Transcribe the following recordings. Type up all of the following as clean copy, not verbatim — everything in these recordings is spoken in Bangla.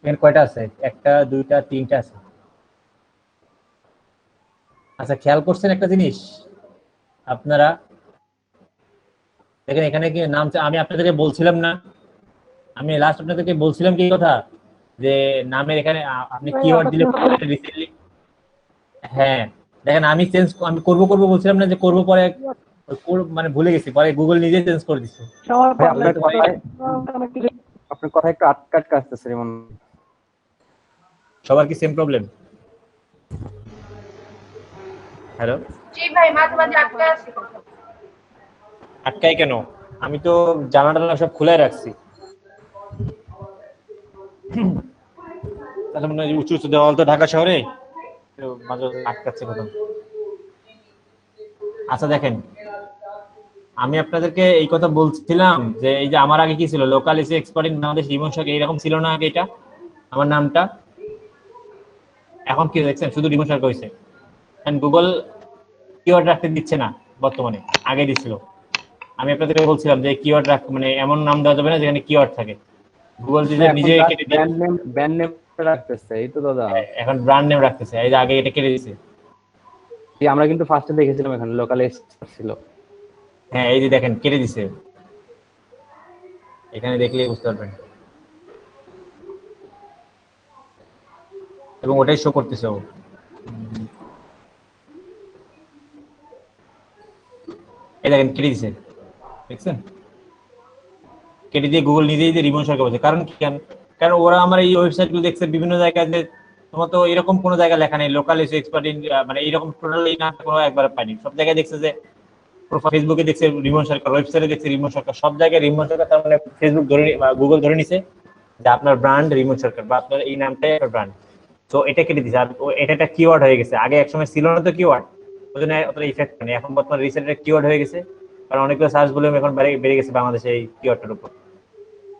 এখানে কয়টা আছে? একটা, দুইটা, তিনটা আছে। আচ্ছা, খেয়াল করছেন একটা জিনিস আপনারা? দেখেন এখানে কি নাম, আমি আপনাদেরকে বলছিলাম না, আমি লাস্ট আপনাদেরকে বলছিলাম কি কথা, যে নামের এখানে আপনি ভাই কিওয়ার্ড আবার দিলে রিসেন্টলি। হ্যাঁ, দেখেন আমি করব করব বলছিলাম না যে করব, পরে মানে ভুলে গেছি, পরে গুগল নিজে চেঞ্জ করে দিচ্ছে। সবার ভাই প্রবলেম আপনার তো কথায় কানেক্টেড। আপনার কথা একটু আটকা আটকা আসতেছে যেমন। সবার কি সেম প্রবলেম? হ্যালো? জি ভাই, মাঝে মাঝে আটকে আছে কথা। আটকাই কেন? আমি তো জানালা টানা সব খুলে রাখছি। তাহলে মনে হয় উঁচু উঁচু দেওয়াল তো ঢাকা শহরে, তো মাঝে মাঝে আটকাচ্ছে কোথাও। আচ্ছা দেখেন, আমি আপনাদেরকে এই কথা বলছিলাম যে এই যে আমার আগে কি ছিল, লোকাল এসে এক্সপার্ট ইন বাংলাদেশ রিমন শাক, এইরকম ছিল না আগে এটা আমার নামটা। এখন কি দেখছেন, শুধু রিমন শাক হয়েছে। গুগল কিওয়ার্ড রাখতে দিচ্ছে না বর্তমানে, আগে দিছিল। আমি আপনাদেরকে বলছিলাম যে কিওয়ার্ড রাখ, মানে এমন নাম দেওয়া যাবে না যেখানে কিওয়ার্ড থাকে। গুগল ভাই এখন নিজে জাস্ট কেটে দিয়ে ব্র্যান্ড নেম রাখতেছে, এই তো দাদা। এখন ব্র্যান্ড নেম রাখতেছে, এই যে আগে এটা কেটে দিছে। এই আমরা কিন্তু ফার্স্টে দেখেছিলাম এখানে লোকাল ছিল। হ্যাঁ, এই যে দেখেন কেটে দিছে, এখানে দেখলেই বুঝতে পারবেন। এবং ওটাই শো করতেছে ও। এই দেখেন কেটে দিছে, দেখছেন? কেটে দিয়ে গুগল নিজেই যে রিমন সরকার বলছে। কারণ কি? কারণ ওরা আমার এই ওয়েবসাইট গুলো দেখছে বিভিন্ন জায়গায়, যে তোমার তো এরকম কোনো জায়গায় লেখা নেই লোকাল ইস্যু এক্সপার্ট ইন, মানে এইরকম টোটাল এই নামটা কোনো একবার পাইনি। সব জায়গায় দেখছে যে ফেসবুকে দেখছে রিমন সরকার, ওয়েবসাইটে দেখছে রিমন সরকার, সব জায়গায় রিমন সরকার। তার মানে ফেসবুক ধরে বা গুগল ধরে নিছে যে আপনার ব্র্যান্ড রিমন সরকার, বা আপনার এই নামটাই একটা ব্র্যান্ড। তো এটা কেটে দিছে। আর এটা একটা কিওয়ার্ড হয়ে গেছে, আগে একসময় ছিল না তো কিওয়ার্ড, ওই জন্য অতটা ইফেক্ট নেই। এখন বর্তমানে রিসেন্ট কিওয়ার্ড হয়ে গেছে, কারণ অনেকগুলো সার্চ ভলিউম এখন বেড়ে গেছে বাংলাদেশে এই কিওয়ার্ডটার উপর।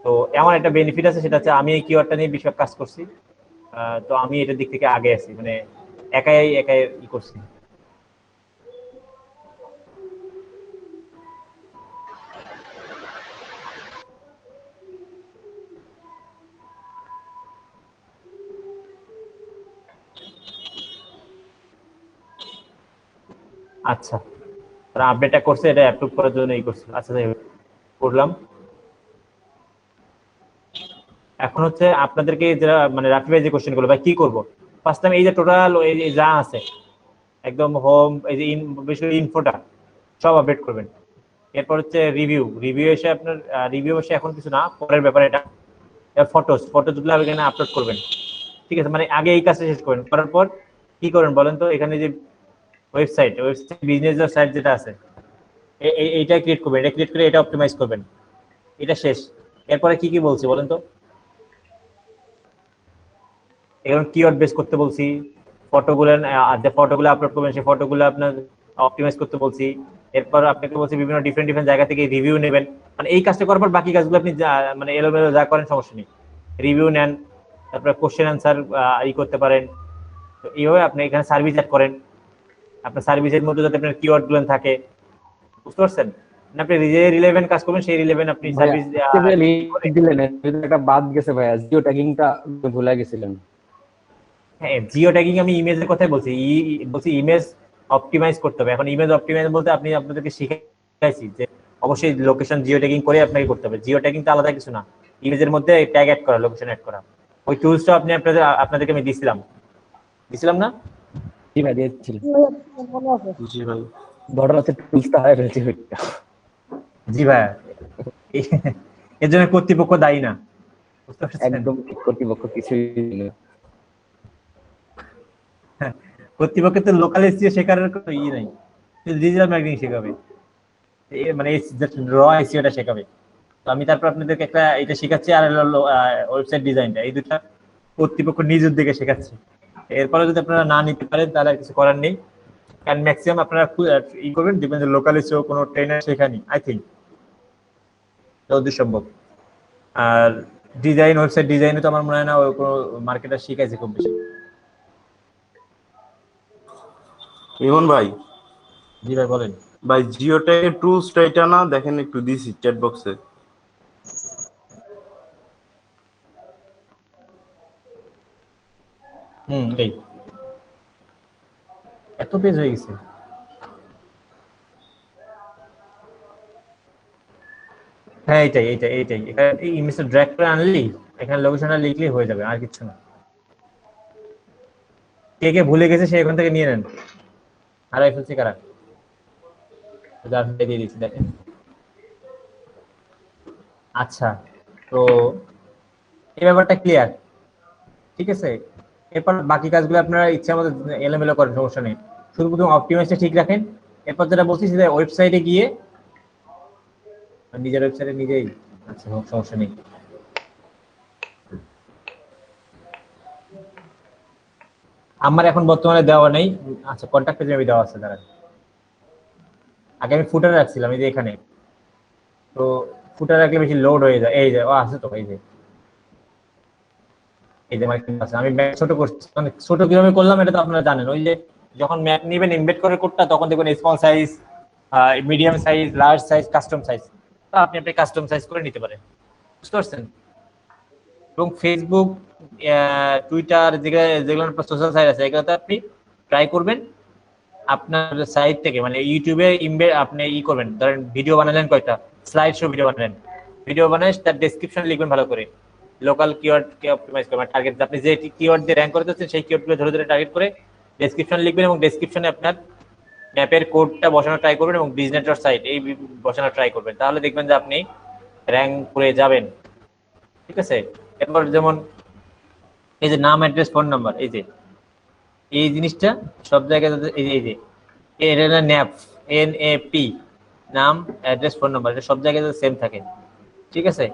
তো এমন একটা বেনিফিট আছে, সেটা হচ্ছে আমি এই কিওয়ার্ডটা নিয়ে বেশি কাজ করছি। তো আমি এটার দিক থেকে আগে আছি, মানে একাই একাই করছি। আচ্ছা, তারা আপডেটটা করছে, এটা অ্যাপ্রুভ করার জন্য এই করছে। আচ্ছা, যাই হোক, করলাম। এখন হচ্ছে আপনাদেরকে যারা মানে রাফি ভাই যে কোশ্চেন গুলো, ভাই কি করব, ফার্স্ট টাইম এই যে টোটাল এই যে যা আছে একদম হোম, এই যে বেশিরভাগ ইনফোটা সব আপডেট করবেন। এরপর হচ্ছে রিভিউ, রিভিউ এসে আপনার রিভিউ এসে এখন কিছু না, পরের ব্যাপার এটা। ফটোগুলো এখানে আপলোড করবেন, ঠিক আছে? মানে আগে এই কাজটা শেষ করবেন, করার পর কি করবেন বলেন তো? এখানে যে ওয়েবসাইট বিজনেস সাইট যেটা আছে, এইটা ক্রিয়েট করবেন, এটা ক্রিয়েট করে এটা অপটিমাইজ করবেন, এটা শেষ। এরপরে কি কি বলছি বলেন তো? এখন কিওয়ার্ড বেস করতে বলছি, ফটোগুলো যে ফটোগুলো আপলোড করবেন সেই ফটোগুলো আপনার অপটিমাইজ করতে বলছি। এরপর আপনাকে বলছি বিভিন্ন ডিফারেন্ট ডিফারেন্ট জায়গা থেকে রিভিউ নেবেন। মানে এই কাজটা করার পর বাকি কাজগুলো আপনি মানে এলোমেলো যা করেন সমস্যা নেই, রিভিউ নেন, তারপরে কোশ্চেন আনসার ই করতে পারেন। তো এইভাবে আপনি এখানে সার্ভিস অ্যাড করেন, আপনার সার্ভিসের মধ্যে যাতে আপনার কিওয়ার্ড গুলো থাকে, বুঝতে পারছেন? মানে আপনি যে রিলেভেন্ট কাজ করবেন সেই রিলেভেন্ট আপনি ভাইয়া সার্ভিস লিংক দিলেন, এর ভিতরে একটা বাদ গেছে ভাইয়া, জিও ট্যাগিংটা ভুলে গেছিলেন। হ্যাঁ, জিও ট্যাগিং আমি ইমেজের কথাই বলছি, বলছি ইমেজ অপটিমাইজ করতে হবে। এখন ইমেজ অপটিমাইজ বলতে আপনি আপনাদেরকে শিখাইছি যে অবশ্যই লোকেশন জিও ট্যাগিং করে আপনাকে করতে হবে। জিও ট্যাগিং তো আলাদা কিছু না, ইমেজের মধ্যে ট্যাগ অ্যাড করা, লোকেশন অ্যাড করা। ওই টুলসটা আপনাদেরকে আমি দিছিলাম না? জি ভাই দিয়েছিলেন। মনে আছে। জি ভাই। ঘটনা হচ্ছে টুলসটা হারিয়ে ফেলছি ওইটা। জি ভাইয়া, এর জন্য কর্তৃপক্ষ দায়ী না, বুঝতে পারছেন? একদম ঠিক, কর্তৃপক্ষ কিছুই না। কর্তৃপক্ষের তো লোকাল এসিও শেখার কোনো নাই, ডিজিটাল মার্কেটিং শেখাবে, মানে র এসিওটা শেখাবে। তো আমি তারপর আপনাদেরকে একটা এটা শেখাচ্ছি, আর ওয়েবসাইট ডিজাইনটা, এই দুটা কর্তৃপক্ষ নিজ উদ্যোগে শেখাচ্ছে। এরপরে যদি আপনারা না নিতে পারেন তাহলে আর কিছু করার নেই, কারণ ম্যাক্সিমাম আপনারা ই করবেন, দেখবেন যে লোকাল এসিও কোনো ট্রেনার শেখানি, আই থিঙ্ক যতদূর সম্ভব। আর ডিজাইন, ওয়েবসাইট ডিজাইনে তো আমার মনে হয় না ওই কোনো মার্কেটার শিখাইছে খুব বেশি। ইমন ভাই, জি ভাই বলেন। ভাই জিও ট্যাগের টুলসটা এটা না, দেখেন একটু দিছি চ্যাট বক্সে। এটাই এত পেজ হয়ে গেছে। হ্যাঁ এইটাই এখানে এই ইমেজটা ড্র্যাগ করে আনলি এখানে লোকেশনটা লিখলেই হয়ে যাবে, আর কিছু না। কে কে ভুলে গেছে সে এখান থেকে নিয়ে নেন। আর ফেলছি কারা যার দিয়ে দিচ্ছি দেখেন। আচ্ছা, তো এই ব্যাপারটা ক্লিয়ার, ঠিক আছে। এরপর বাকি কাজগুলো আপনারা ইচ্ছা মতো এলোমেলো করেন, সমস্যা নেই। শুধু প্রথম অপটিমাইজটা ঠিক রাখেন। এরপর যেটা বলছি সেটা ওয়েবসাইটে গিয়ে নিজের ওয়েবসাইটে নিজেই, আচ্ছা সমস্যা নেই। আমার এখন বর্তমানে দেওয়া নেই, আচ্ছা কন্ট্যাক্ট পেজে আমি দেওয়া আছে, দাঁড়া। আগে আমি ফুটার রাখছিলাম এই যে এখানে, তো ফুটার রাখলে বেশি লোড হয়ে যায়। এই যে ও আছে তো, এই যে আমি ম্যাপ ছোট করছি, মানে ছোট কিভাবে করলাম এটা তো আপনারা জানেন। ওই যে যখন ম্যাপ নেবেন এমবেড করে কোডটা, তখন দেখবেন small size, medium size, large size, custom size, তো আপনি কাস্টম সাইজ করে নিতে পারেন, বুঝতে পারছেন। এবং ফেসবুক, টুইটার, যেগুলো সোশ্যাল সাইট আছে এগুলোতে আপনি ট্রাই করবেন আপনার সাইট থেকে, মানে ইউটিউবে আপনি করবেন, ধরেন ভিডিও বানালেন, কয়টা স্লাইড শো ভিডিও বানালেন, ভিডিও বানায় তার ডেসক্রিপশন লিখবেন ভালো করে, লোকাল কিওয়ার্ড কে অপটিমাইজ করবেন, টার্গেট আপনি যে কিওয়ার্ড দিয়ে র‍্যাঙ্ক করতে চাচ্ছেন সেই কিওয়ার্ডগুলো ধরে ধরে টার্গেট করে ডেসক্রিপশন লিখবেন, এবং ডেসক্রিপশনে আপনার ম্যাপের কোডটা বসানো ট্রাই করবেন এবং বিজনেস সাইট এই বসানো ট্রাই করবেন, তাহলে দেখবেন যে আপনি র‍্যাঙ্ক করে যাবেন, ঠিক আছে। এরপর যেমন এই যে নাম, অ্যাড্রেস, ফোন নাম্বার, এই জিনিসটা সব জায়গায় এই যে এটা ন্যাপ, NAP, নাম, অ্যাড্রেস, ফোন নাম্বার, এটা সব জায়গায় সেম থাকে, ঠিক আছে।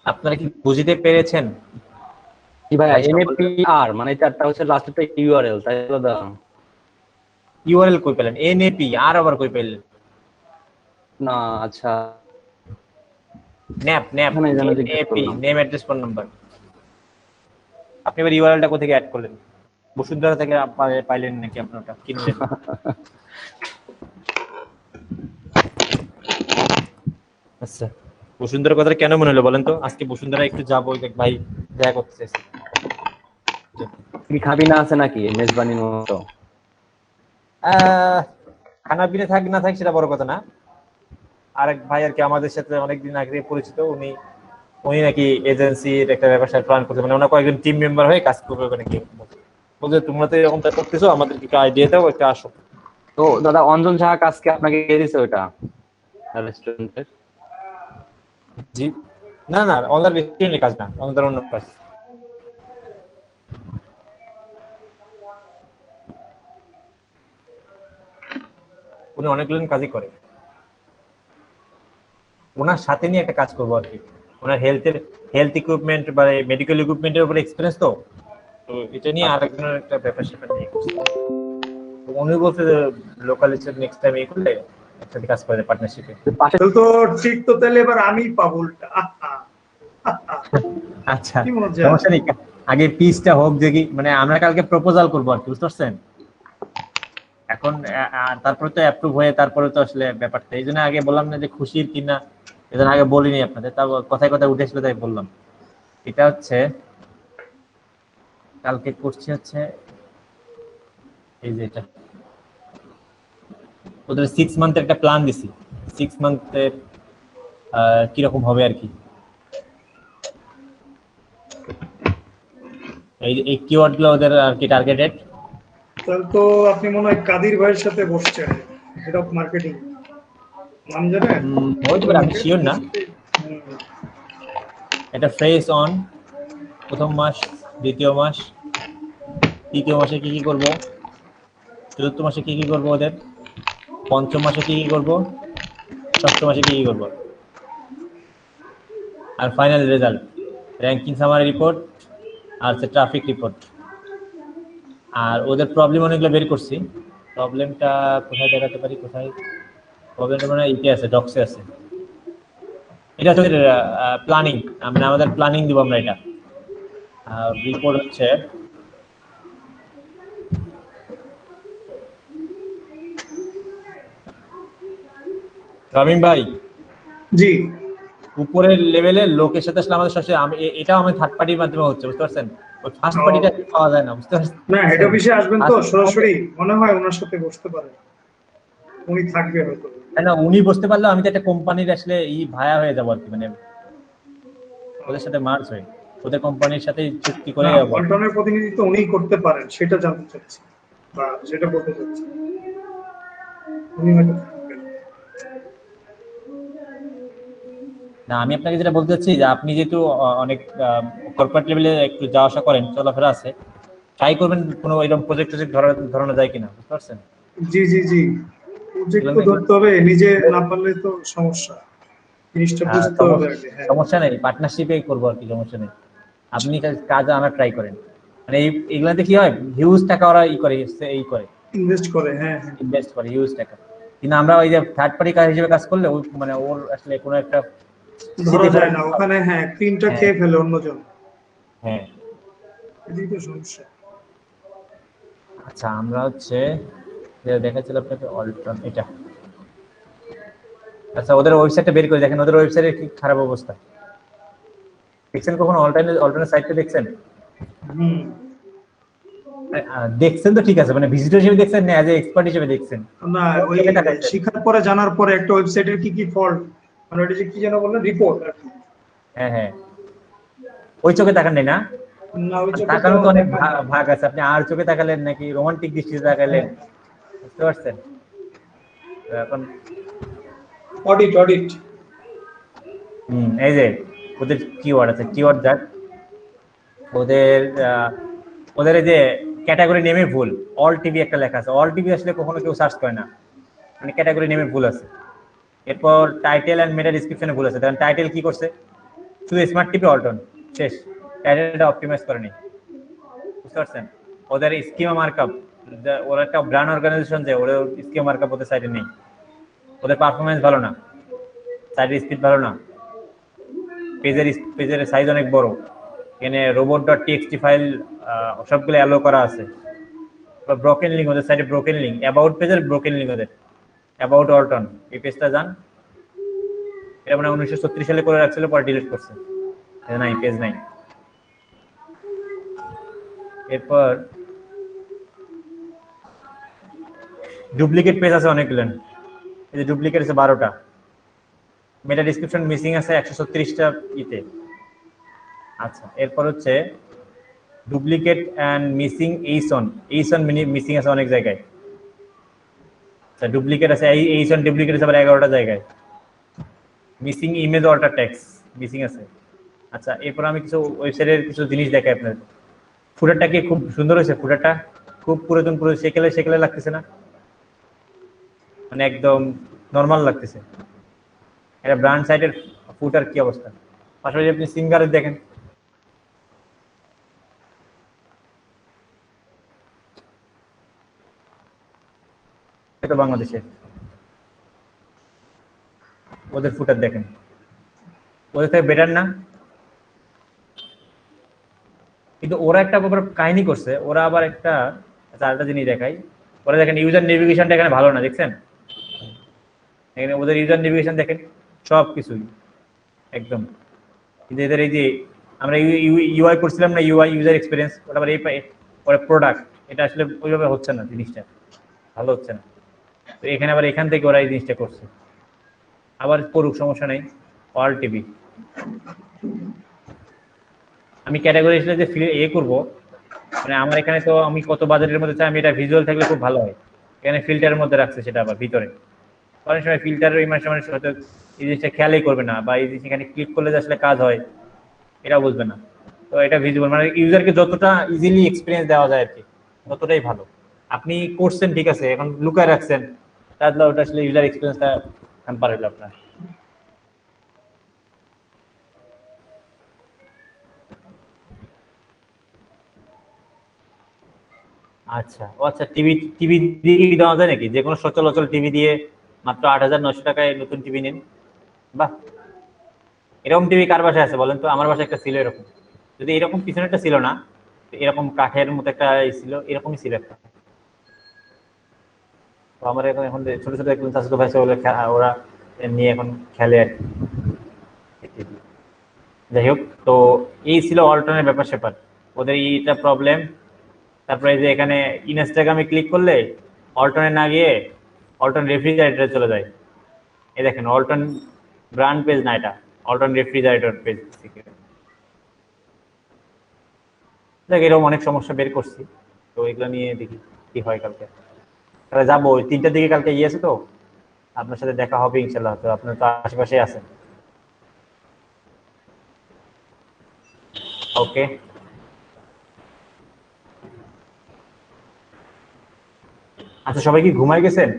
আপনারা কি বুঝতে পেরেছেন? কি ভাই NAPR মানে চারটা হচ্ছে লাস্টেরটা URL, তাই তো দাও। URL কই পেলেন? NAP আর আবার কই পেলেন? না আচ্ছা, NAP এখানে যেন জিজ্ঞেস NAP, করলাম। Name, address, phone number. আপনি এবার ইউআরএলটা কোথা থেকে অ্যাড করলেন? বসুন্ধরা থেকে পাইলেন নাকি আপনারটা কিনলেন? আচ্ছা, বসুন্ধরা কথাটা কেন মনে হলো বলেন তো? আজকে বসুন্ধরা একটু যাবো, দেখ ভাই দেখা করতে চাইছি। কি খাবি না আছে নাকি মেজবানির মতো? খানা পিনা থাক না থাক সেটা বড় কথা না। আরেক ভাই আর কি আমাদের সাথে অনেকদিন আগে পরিচিত, উনি নাকি এজেন্সির একটা ব্যবসা প্ল্যান করছে, মানে ওনার কয়েকজন টিম মেম্বার হয়ে কাজ করবে নাকি, বলছে তোমরা তো এরকম করতেছো, আমাদের কি আইডিয়া দাও, একটা আসো। তো দাদা অঞ্জন সাহা কাজকে আপনাকে দিয়ে দিছে ওটা রেস্টুরেন্টের? জি না, আমাদের রেস্টুরেন্টের কাজ না, আমাদের অন্য কাজ। উনি অনেকগুলো কাজই করে, ওনার সাথে নিয়ে একটা কাজ করবো আর কি। ওনার হেলথ ইকুইপমেন্ট বা মেডিকেল ইকুইপমেন্টের উপর এক্সপিরিয়েন্স, তো এটা নিয়ে আরেকজনের একটা ব্যাপার স্যাপার নিয়ে করছে। উনি বলছে যে লোকাল হিসেবে নেক্সট টাইম এই করলে একসাথে কাজ করে পার্টনারশিপে। তো ঠিক তো, তাহলে এবার আমি পাবো উল্টা। আচ্ছা কি মজা। সমস্যা নেই, আগে পিসটা হোক দেখি, মানে আমরা কালকে প্রপোজাল করবো আর কি, বুঝতে পারছেন। এখন তারপরে তো অ্যাপ্রুভ হয়ে তারপরে তো আসলে ব্যাপারটা, এই জন্য আগে বললাম না যে খুশির কিনা, এই জন্য আগে বলিনি আপনাদের, তারপর কথায় কথায় উঠে আসলে তাই বললাম। এটা হচ্ছে কালকে করছি হচ্ছে এই যে এটা ওদের 6 মান্থের একটা প্ল্যান দিছি, 6 মান্থের কিরকম হবে আর কি। এই কিওয়ার্ড গুলো ওদের আর কি টার্গেটেড। তাহলে তো আপনি মনে হয় কাদির ভাইয়ের সাথে বসছেন, হেড অফ মার্কেটিং, নাম জানেন? হয়তো পারে, আমি শিওর না। এটা ফ্রেশ অন প্রথম মাস, দ্বিতীয় মাস, তৃতীয় মাসে কি কি করব, চতুর্থ মাসে কি কি করব, ওদের পঞ্চম মাসে কি কি করব, ষষ্ঠ মাসে কি কি করব, আর final result, ranking summary report আর ট্রাফিক রিপোর্ট। আর ওদের প্রবলেম অনেকগুলো বের করছি, প্রবলেমটা কোথায় দেখাতে পারি, কোথায় প্রবলেমটা মানে ইতে আছে, ডক্সে আছে। এটা হচ্ছে প্ল্যানিং, মানে আমাদের প্ল্যানিং দিব আমরা। এটা রিপোর্ট হচ্ছে রামিম ভাই। জি উপরের লেভেলের লোকের সাথে আসলে আমাদের সরাসরি এটাও আমি থার্ড পার্টির মাধ্যমে হচ্ছে, বুঝতে পারছেন? ওই ফার্স্ট ও, পার্টিটা পাওয়া যায় না, বুঝতে পারছেন? না হেড অফিসে আসবেন তো First- সরাসরি, মনে হয় ওনার সাথে বসতে পারেন, উনি থাকবে হয়তো। না, উনি বুঝতে পারলেও আমি তো একটা কোম্পানির আসলে ভায়া হয়ে যাবো আর কি, মানে ওদের সাথে মার্জ হয়ে ওদের কোম্পানির সাথে চুক্তি করে না, যাবো। পল্টনের প্রতিনিধিত্ব উনিই করতে পারেন, সেটা জানতে চাচ্ছি বা সেটা বলতে চাচ্ছি। উনি হয়তো থাকবেন। না, আমি আপনাকে যেটা বলতে চাচ্ছি যে আপনি যেহেতু অনেক কর্পোরেট লেভেলে একটু যাওয়া আসা করেন, চলাফেরা আছে, ট্রাই করবেন কোনো এরকম প্রজেক্ট ধরানো যায় কিনা, বুঝতে পারছেন? জি জি জি, প্রজেক্ট তো ধরতে হবে, নিজে না পারলে তো সমস্যা, জিনিসটা বুঝতে হবে আগে। হ্যাঁ, সমস্যা নেই, পার্টনারশিপে করবো আর কি, সমস্যা নেই। আপনি কাজ আনার ট্রাই করেন, মানে এগুলাতে কি হয়, হিউজ টাকা ওরা এই করে ইনভেস্ট করে, হ্যাঁ হ্যাঁ। ইনভেস্ট করে হিউজ টাকা। কিন্তু আমরা ওই যে থার্ড পার্টি কাজ হিসেবে কাজ করলে ওই মানে ওর আসলে কোনো একটা ধরা যায় না ওখানে, হ্যাঁ ক্রিমটা হ্যাঁ। খেয়ে ফেলে অন্যজন, হ্যাঁ। এটাই তো সমস্যা। আচ্ছা, আমরা হচ্ছে যে দেখাচ্ছিল আপনাকে অল্টন এটা। আচ্ছা, ওদের ওয়েবসাইটটা বের করে দেখেন, ওদের ওয়েবসাইটের কি খারাপ অবস্থা দেখছেন? কখনো অল্টনের সাইটটা দেখছেন? হুম, দেখছেন তো ঠিক আছে, মানে ভিজিটর হিসেবে দেখছেন না, অ্যাজ এ এক্সপার্ট হিসেবে দেখছেন? না কোন ওই চোখে তাকাচ্ছেন? শিখার পরে জানার পরে একটা ওয়েবসাইটের কি কি ফল্ট, মানে ওটা যে কি যেন বললেন, রিপোর্ট আর কি। হ্যাঁ হ্যাঁ, ওই চোখে তাকান নাই না? না ওই আর চোখে তাকানো তো অনেক দেখা হয় না। ভাগ আছে, আপনি আর চোখে তাকালেন নাকি রোমান্টিক দৃষ্টিতে তাকালেন, হ্যাঁ, বুঝতে পারছেন? তো এখন অডিট অডিট। এই যে ওদের কিওয়ার্ড আছে, কিওয়ার্ড যাক ওদের ওদের এই যে ক্যাটাগরি নেমে ভুল, অল টিভি একটা লেখা আছে, অল টিভি আসলে কখনো কেউ সার্চ করে না, মানে ক্যাটাগরি নেমে ভুল আছে। এরপর টাইটেল এন্ড মেটা ডেসক্রিপশনে ভুল আছে, কারণ টাইটেল কি করছে, শুধু স্মার্ট টিভি অল্টন, শেষ, টাইটেলটা অপটিমাইজ করেনি, বুঝতে পারছেন? ওদের স্কিমা মার্কআপ, ওরা একটা ব্র্যান্ড অর্গানাইজেশন, যে ওদের স্কিমা মার্কআপ ওদের সাইডে নেই, ওদের পারফরমেন্স ভালো না, সাইডের স্পিড ভালো না, পেজের সাইজ অনেক বড়, এখানে রোবট ডট টিএক্সটি ফাইল সবগুলো অ্যালো করা আছে, ব্রোকেন লিঙ্ক, ওদের সাইডে ব্রোকেন লিঙ্ক, অ্যাবাউট পেজের ব্রোকেন লিঙ্ক, ওদের অ্যাবাউট অল্টন এই পেজটা যান, এটা মানে 1936 সালে করে রাখছিল, পরে ডিলিট করছে, নাই পেজ নাই। এরপর ডুপ্লিকেট পেজ আছে অনেকগুলো, এই যে ডুপ্লিকেট আছে 12টা, মেটা ডিসক্রিপশন মিসিং আছে 136টা ইতে। আচ্ছা, এরপর হচ্ছে ডুপ্লিকেট অ্যান্ড মিসিং এইসন মিসিং আছে অনেক জায়গায়। আচ্ছা, ডুপ্লিকেট আছে এইসন ডুপ্লিকেট আছে আবার 11টা জায়গায়। Missing image alter text missing আছে। আচ্ছা, এরপর আমি কিছু ওয়েবসাইটের কিছু জিনিস দেখাই আপনাদের। ফুটারটা কি খুব সুন্দর হয়েছে? ফুটারটা খুব পুরো সেকেলে লাগতেছে না, মানে একদম নর্মাল লাগতেছে। এটা ব্র্যান্ড সাইটের ফুটার কি অবস্থা। পাশাপাশি আপনি সিঙ্গারের দেখেন, এটা বাংলাদেশে, ওদের ফুটার দেখেন, ওদের থেকে বেটার না? কিন্তু ওরা একটা ব্যাপার কাহিনী করছে, ওরা আবার একটা আরেকটা জিনিস দেখাই, ওরা দেখেন ইউজার নেভিগেশনটা এখানে ভালো না, দেখছেন? এখানে ওদের ইউজার নেভিগেশন দেখেন, সব কিছুই একদম, কিন্তু এদের এই যে আমরা ইউআই করছিলাম না, ইউআই ইউজার এক্সপিরিয়েন্স, ওটা আবার এই পরে প্রোডাক্ট, এটা আসলে ওইভাবে হচ্ছে না, জিনিসটা ভালো হচ্ছে না। তো এখানে আবার এখান থেকে ওরা এই জিনিসটা করছে, আবার করুক, সমস্যা নেই। অল টিভি আমি ক্যাটাগরি হিসেবে যে করবো, মানে আমার এখানে তো আমি কত বাজেটের মধ্যে চাই, আমি এটা ভিজুয়াল থাকলে খুব ভালো হয়। এখানে ফিল্টারের মধ্যে রাখছে, সেটা আবার ভিতরে অনেক সময় ফিল্টারের এই মাসে মানুষ হয়তো এই জিনিসটা খেয়ালই করবে না, বা এই জিনিস এখানে ক্লিক করলে যে আসলে কাজ হয় এটা বুঝবে না। তো এটা ভিজুয়াল, মানে ইউজারকে যতটা ইজিলি এক্সপিরিয়েন্স দেওয়া যায় আর কি, ততটাই ভালো। আপনি করছেন ঠিক আছে, এখন লুকায় রাখছেন, তাহলে ওটা আসলে ইউজার এক্সপিরিয়েন্সটা হ্যাম্পার হইলো আপনার। আচ্ছা, ও আচ্ছা, টিভি টিভি দিয়ে কি দেওয়া যায় নাকি? যে কোনো সচরাচর টিভি দিয়ে মাত্র 8,900 টাকায় নতুন টিভি নিন, বাহ! এরকম টিভি কার বাসায় আছে বলেন তো? আমার বাসায় একটা ছিল এরকম, যদি এরকম পিছনেরটা ছিল না, এরকম কাঠের মতো একটা ছিল, এরকমই ছিল একটা। তো আমার এখন এখন ছোট ছোট একজন চাচাতো ভাই আছে, ওরা নিয়ে এখন খেলে আর কি। যাই হোক, তো এই ছিল অল্টনের ব্যাপার স্যাপার, ওদের এইটা প্রবলেম। তারপরে এই যে এখানে ইনস্টাগ্রামে ক্লিক করলে অল্টনে না গিয়ে অল্টন রেফ্রিজারেটরে চলে যায়। এই দেখেন অল্টন ব্র্যান্ড পেজ না, এটা অল্টন রেফ্রিজারেটর পেজ। দেখ এরকম অনেক সমস্যা বের করছি, তো এগুলো নিয়ে দেখি কি হয় কালকে। তাহলে যাবো ওই 3টার দিকে, কালকে ইয়ে আছে তো, আপনার সাথে দেখা হবে ইনশাল্লাহ। তো আপনার তো আশেপাশে আছেন। ওকে। আচ্ছা, সবাই কি ঘুমায় গেছেন?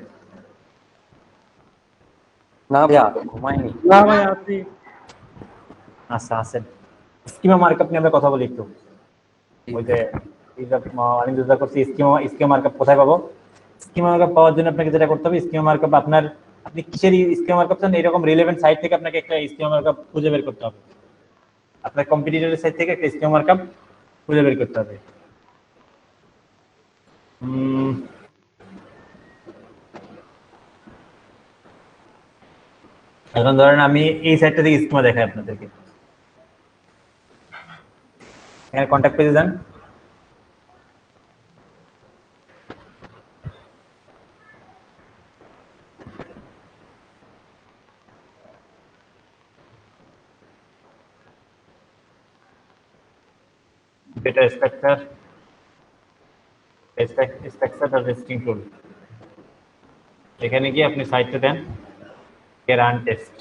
না ভাইয়া ঘুমাইনি। না ভাই আপনি আচ্ছা আছেন। স্কিমা মার্কআপ নিয়ে আমরা কথা বলি একটু। ওই যে আমি যেটা করছি, স্কিমা মার্কআপ কোথায় পাবো? স্কিমা মার্কআপ পাওয়ার জন্য আপনাকে যেটা করতে হবে, স্কিমা মার্কআপ আপনি কিসের স্কিমা মার্কআপ চান, এরকম রিলেভেন্ট সাইট থেকে আপনাকে একটা স্কিমা মার্কআপ খুঁজে বের করতে হবে। আপনার কম্পিটিটরের সাইট থেকে একটা স্কিমা মার্কআপ খুঁজে বের করতে হবে। এখন ধরেন আমি এই সাইটটা থেকে স্কিমা দেখাই আপনাদেরকে। এখানে কন্ট্যাক্ট পেজে যান। ডেটা স্ট্রাকচার, স্ট্রাকচার আর রেস্টিং টুল, এখানে গিয়ে আপনি সাইটটা দেন রান টেস্ট।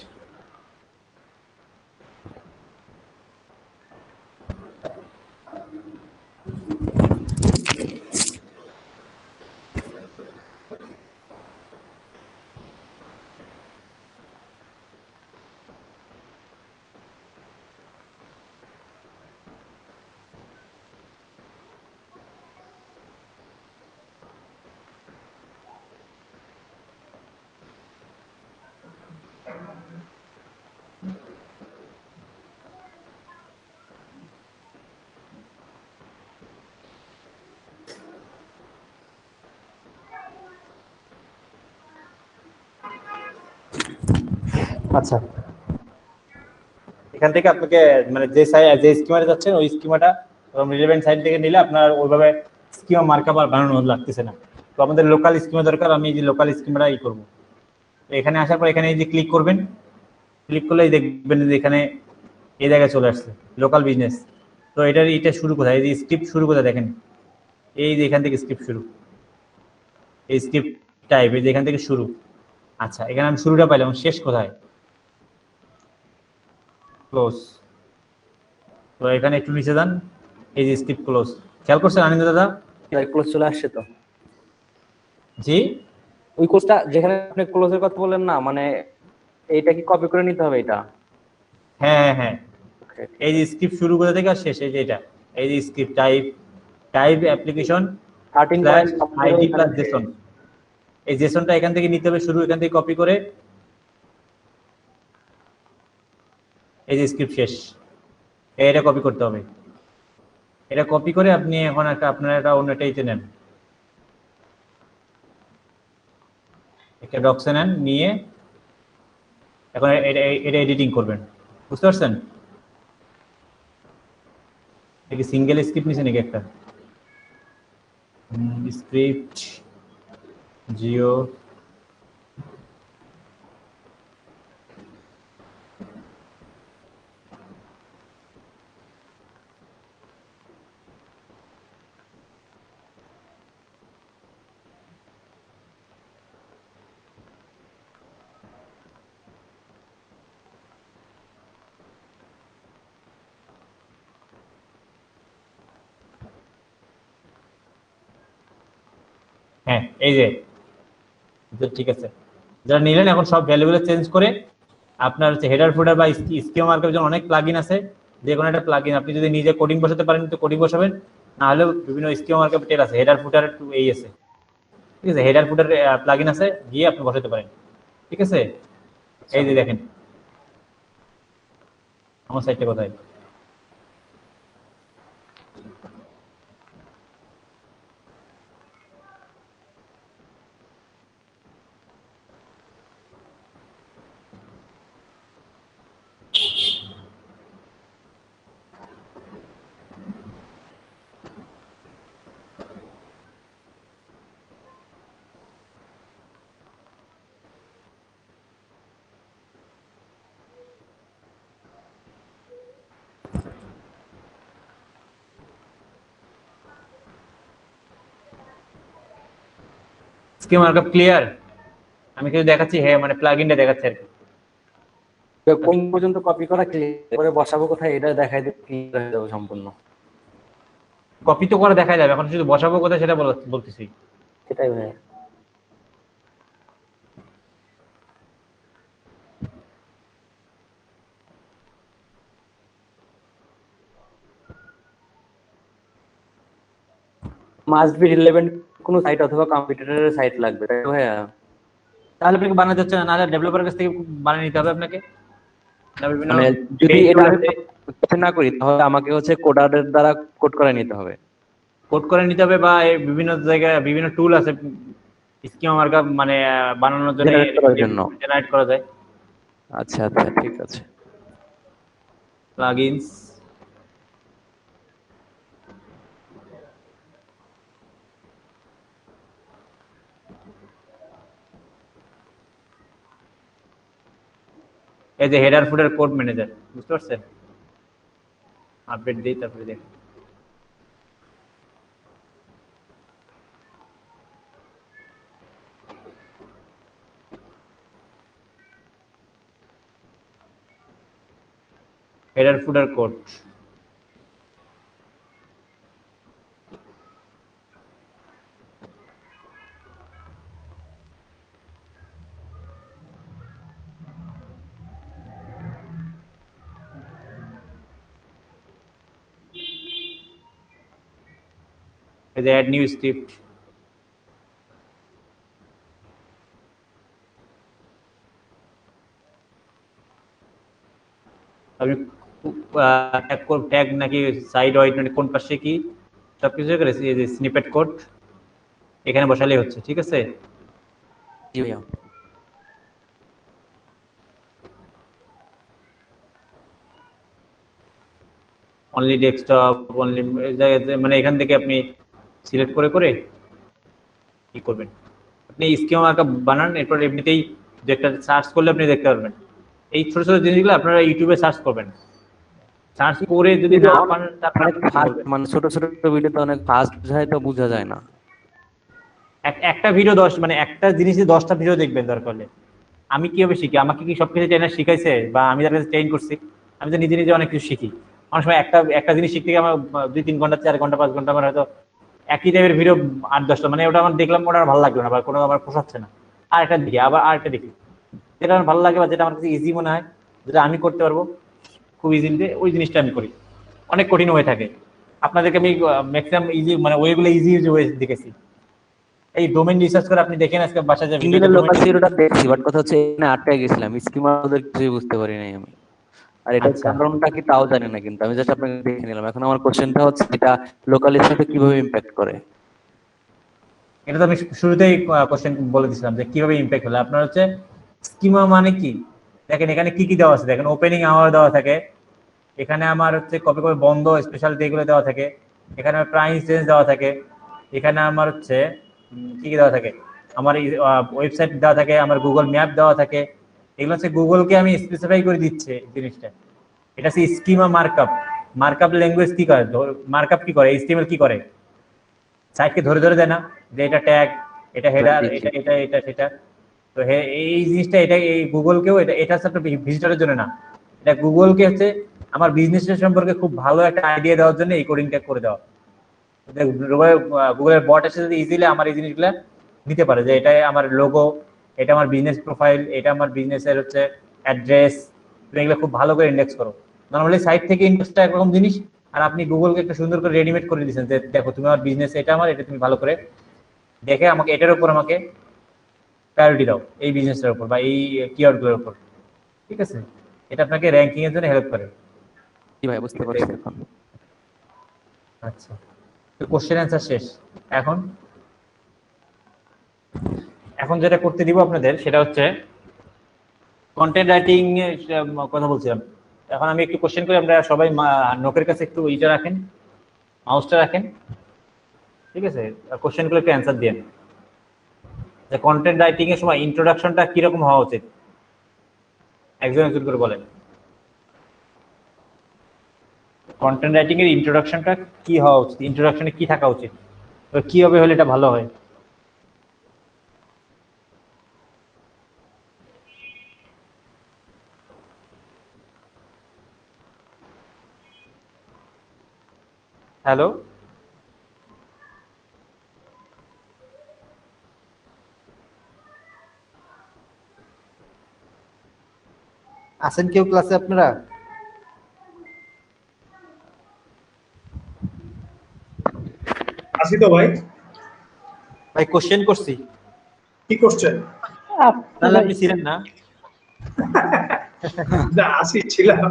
আচ্ছা, এখান থেকে আপনাকে মানে যে স্কিমারে যাচ্ছেন ওই স্কিমাটা রিলেভেন্ট সাইট থেকে নিলে আপনার ওইভাবে স্কিমা মার্কআপ আর বানানো লাগতেছে না। তো আমাদের লোকাল স্কিমা দরকার, আমি এই যে লোকাল স্কিমাটা করবো। তো এখানে আসার পর এখানে এই যে ক্লিক করবেন, ক্লিক করলেই দেখবেন যে এখানে এই জায়গায় চলে আসছে লোকাল বিজনেস। তো এটা শুরু কোথায়, এই যে স্ক্রিপ্ট শুরু কোথায় দেখেন, এই যে এখান থেকে স্ক্রিপ্ট শুরু, এই স্ক্রিপ্ট টাইপ, এই যে এখান থেকে শুরু। আচ্ছা, এখানে আমি শুরুটা পাইলাম, শেষ কোথায়? ক্লোজ। তো এখানে একটু নিচে যান, এই যে স্ক্রিপ্ট ক্লোজ, খেয়াল করছেন আনন্দ দাদা? ক্লোজ চলে আসছে তো। জি, ওই কোর্সটা যেখানে আপনি ক্লোজের কথা বললেন না, মানে এইটা কি কপি করে নিতে হবে এটা? হ্যাঁ হ্যাঁ হ্যাঁ, Okay, ঠিক এই যে আছে। স্ক্রিপ্ট শুরু কোথা থেকে আর শেষ, এই যে এটা, এই যে script type, application 13 slash point আমাদেরও আইডি এখানে প্লাস জেসন। এই জেসনটা এখান থেকে নিতে হবে শুরু, এখান থেকে কপি করে এই যে স্ক্রিপ্ট শেষ, এটা কপি করতে হবে। এটা কপি করে আপনি এখন আপনার একটা অন্য একটা ইতে নেন, একটা ডক্সে নেন, নিয়ে এখন এটা এডিটিং করবেন। বুঝতে পারছেন? কি সিঙ্গেল স্ক্রিপ্ট নিছে নাকি একটা? স্ক্রিপ্ট জিও, হ্যাঁ এই যে, ঠিক আছে। যারা নিলেন এখন সব ভ্যালুগুলো চেঞ্জ করে আপনার হচ্ছে হেডার ফুটার বা স্কিম মার্কের জন্য অনেক প্লাগইন আছে। যে কোনো একটা প্লাগইন আপনি যদি নিজে কোডিং বসাতে পারেন তো কোডিং বসাবেন, না হলেও বিভিন্ন স্কিম মার্কের টেল আছে, হেডার ফুটার এই আছে, ঠিক আছে, হেডার ফুটার প্লাগইন আছে, গিয়ে আপনি বসাতে পারেন। ঠিক আছে, এই যে দেখেন আমার সাইটটা কোথায়। Schema markup clear? আমি কিছু দেখাচ্ছি, হ্যাঁ মানে প্লাগইনটা দেখাচ্ছি আর কি। কোন পর্যন্ত কপি করা ক্লিয়ার করে বসাবো কোথায় এটা দেখাই দিতে ক্লিয়ার হয়ে যাবে সম্পূর্ণ। কপি তো করে দেখা যাবে, এখন শুধু বসাবো কোথায় সেটা বলতেছি। সেটাই ভাইয়া। মাস্ট বি রিলেভেন্ট কোন সাইট অথবা কম্পিটিটরের সাইট লাগবে, তাই তো ভাইয়া? তাহলে আপনাকে বানাতে হচ্ছে না, নাহলে ডেভেলপারের কাছ থেকে বানিয়ে নিতে হবে আপনাকে। না, বিভিন্ন মানে যদি page এটা আমি আছে, কিছু না করি তাহলে আমাকে হচ্ছে কোডারের দ্বারা কোড করে নিতে হবে। কোড করে নিতে হবে, বা এই বিভিন্ন জায়গায় বিভিন্ন টুল আছে স্কিমা মার্কআপ মানে বানানোর জন্য, Generate করার জন্য। জেনারেট করা যায়। আচ্ছা আচ্ছা ঠিক আছে। প্লাগইনস, এই যে হেডার ফুটার কোড ম্যানেজার, বুঝতে পারছেন? আপডেট দিই তারপরে দেখুন। হেডার ফুটার কোড, এই যে অ্যাড নিউ স্ক্রিপ্ট, আপনি ট্যাগ নাকি সাইড ওয়াইড মানে কোন পাশে কি সবকিছু করে এই যে স্নিপেট কোড এখানে বসালেই হচ্ছে, ঠিক আছে? জি ভাইয়া। অনলি ডেস্কটপ, অনলি মানে এখান থেকে আপনি সিলেক্ট করে করে কি করবেন, আপনি স্কিমা মার্কআপ বানান, এরপর এমনিতেই যে একটা সার্চ করলে আপনি দেখতে পারবেন। এই ছোট ছোট জিনিসগুলো আপনারা ইউটিউবে সার্চ করবেন, সার্চ করে যদি না পান তারপর অনেক ফাস্ট, মানে ছোট ছোট ভিডিওতে অনেক ফাস্ট বোঝায় তো বোঝা যায় না। একটা ভিডিও 10 মানে একটা জিনিসে 10টা ভিডিও দেখবেন দরকার হলে। আমি কিভাবে শিখি, আমাকে কি সবকিছু ট্রেনার শিখাইছে বা আমি তার কাছে ট্রেন করছি? আমি তো নিজে নিজে অনেক কিছু শিখি। অনেক সময় একটা একটা জিনিস শিখতে গিয়ে আমার 2-3 ঘন্টা 4 ঘন্টা 5 ঘন্টা আমার হয়তো একই টাইপের ভিডিও 8-10টা, মানে ওটা আমার দেখলাম ওটা আর ভালো লাগলো না বা কোনো আমার পোষাচ্ছে না, আরেকটা দেখি, আবার আরেকটা দেখি, যেটা আমার ভালো লাগে বা যেটা আমার কাছে ইজি মনে হয়, যেটা আমি করতে পারবো খুব ইজিলিতে, ওই জিনিসটা আমি করি। অনেক কঠিন হয়ে থাকে, আপনাদেরকে আমি ম্যাক্সিমাম ইজি মানে ওয়েগুলো ইজি ইজি ওয়ে দেখেছি। এই ডোমেইন রিসার্চ করে আপনি দেখেন আজকে বাসায় যে ভিডিওতে ইংল্যান্ডের লোকাল সিরোটা দেখছি, বাট কথা হচ্ছে এখানে আটকে গেছিলাম, স্কিমা ওদের কিছুই বুঝতে পারি নাই আমি। আর এটা আচ্ছা, কারণটা কি তাও জানি না, কিন্তু আমি জাস্ট আপনাকে দেখে নিলাম। এখন আমার কোশ্চেনটা হচ্ছে এটা লোকালের সাথে কিভাবে ইমপ্যাক্ট করে। এটা তো আমি শুরুতেই কোশ্চেন বলে দিয়েছিলাম যে কিভাবে ইমপ্যাক্ট হলো। আপনার হচ্ছে স্কিমা মানে কি, দেখেন এখানে কি কি দেওয়া আছে, দেখেন ওপেনিং আওয়ার দেওয়া থাকে, এখানে আমার হচ্ছে কপি করে বন্ধ স্পেশালিটি এগুলো দেওয়া থাকে, এখানে প্রাইস রেঞ্জ দেওয়া থাকে, এখানে আমার হচ্ছে কি কি দেওয়া থাকে, আমার ওয়েবসাইট দেওয়া থাকে, আমার গুগল ম্যাপ দেওয়া থাকে। এগুলো হচ্ছে গুগলকে আমি স্পেসিফাই করে দিচ্ছে জিনিসটা। এটা হচ্ছে স্কিমা মার্কআপ। মার্কআপ ল্যাঙ্গুয়েজ কি করে, মার্কআপ কি করে, এইচটিএমএল কি করে, সাইটকে ধরে ধরে দেয় না যে এটা ট্যাগ, এটা হেডার, এটা এটা এটা সেটা। তো এই জিনিসটা এটা এই গুগলকেও এটা এটা হচ্ছে একটা ভিজিটরের জন্য না, এটা গুগলকে হচ্ছে আমার বিজনেসের সম্পর্কে খুব ভালো একটা আইডিয়া দেওয়ার জন্য এই কোডিংটা করে দেওয়া। গুগলের বট এসে যদি ইজিলি আমার এই জিনিসগুলো নিতে পারে যে এটা আমার লোগো, এটা আমার বিজনেস প্রোফাইল, এটা আমার বিজনেসের হচ্ছে অ্যাড্রেস, তুমি এগুলো খুব ভালো করে ইন্ডেক্স করো। নর্মালি সাইট থেকে ইন্ডেক্সটা একরকম জিনিস, আর আপনি গুগলকে একটা সুন্দর করে রেডিমেড করে দিয়েছেন যে দেখো তুমি আমার বিজনেস এটা আমার, এটা তুমি ভালো করে দেখে আমাকে এটার উপর আমাকে প্রায়োরিটি দাও, এই বিজনেসটার উপর বা এই কিওয়ার্ডগুলোর উপর, ঠিক আছে? এটা আপনাকে র্যাঙ্কিং এর জন্য হেল্প করে। জি ভাই, বুঝতে পারছি এখন। আচ্ছা, তো কোশ্চেন অ্যান্সার শেষ। এখন এখন যেটা করতে দিব আপনাদের সেটা হচ্ছে কন্টেন্ট রাইটিং এর কথা বলছিলাম। এখন আমি একটু কোশ্চেন করি, আমরা সবাই নোকের কাছে একটু ইটা রাখেন, মাউসটা রাখেন, ঠিক আছে? কোশ্চেনগুলো একটু অ্যান্সার দিন যে কন্টেন্ট রাইটিং এর সময় ইন্ট্রোডাকশনটা কিরকম হওয়া উচিত, একজন একজন করে বলেন। কন্টেন্ট রাইটিং এর ইন্ট্রোডাকশনটা কি হওয়া উচিত, ইন্ট্রোডাকশনে কি থাকা উচিত, কিভাবে হলে এটা ভালো হয়? হ্যালো, আছেন কেউ ক্লাসে আপনারা? আসি তো ভাই, ভাই কোশ্চেন করছি, কি করছেন? তাহলে আপনি ছিলেন না? না, আসি ছিলাম,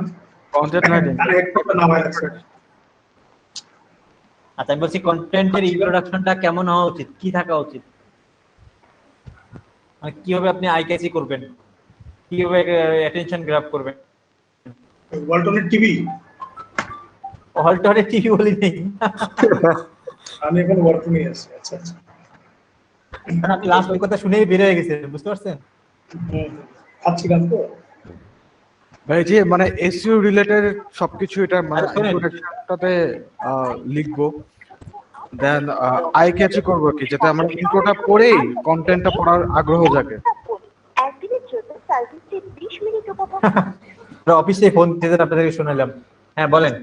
কন্টেন্ট রাইটিং আর এক কথা নামায় রাখছে। আচ্ছা, আমি বলছি কন্টেন্টের ইন্ট্রোডাকশনটা কেমন হওয়া উচিত, কি থাকা উচিত, মানে কিভাবে আপনি আই ক্যাচি করবেন, কিভাবে অ্যাটেনশন গ্র্যাব করবেন। ওয়ালটনের টিভি, হলটরে টিভি বলি নেই, আমি এখন ওয়ালটনই আছি। আচ্ছা আচ্ছা, কারণ আপনি লাস্ট ওই কথা শুনেই বের হয়ে গেছেন, বুঝতে পারছেন? ভাবছিলাম তো। ভাই যে মানে এসইও রিলেটেড সবকিছু এটা মানে আরে শোনেন। ইন্ট্রোডাকশনটাতে লিখবো, দেন আই ক্যাচি করবো কি, যাতে আমরা ইন্ট্রোটা পড়েই কন্টেন্টটা পড়ার আগ্রহ জাগে। একদিনের জন্য সার্ভিসটি 20 মিনিট উপভোগ অফিসে ফোন দিতে আপনাদেরকে শোনালাম। হ্যাঁ বলেন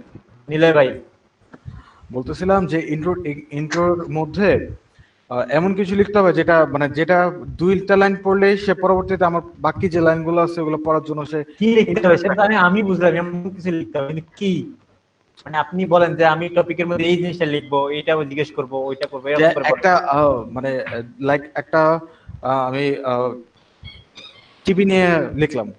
নিলয় ভাই। বলতেছিলাম যে ইন্ট্রোর মধ্যে এমন কিছু লিখতে হবে যেটা মানে যেটা দুইটা লাইন পড়লেই সে পরবর্তীতে আমার বাকি যে লাইনগুলো আছে ওগুলো পড়ার জন্য সে কি লিখতে হবে সেটা আমি বুঝলাম, এমন কিছু লিখতে হবে, কিন্তু কি মানে আপনি বলেন যে আমি টপিকের মধ্যে এই জিনিসটা লিখবো, এইটা জিজ্ঞেস করবো, ওইটা করবো, যে এরকম করে বলেন। একটা মানে লাইক একটা আমি টিভি নিয়ে লিখলাম,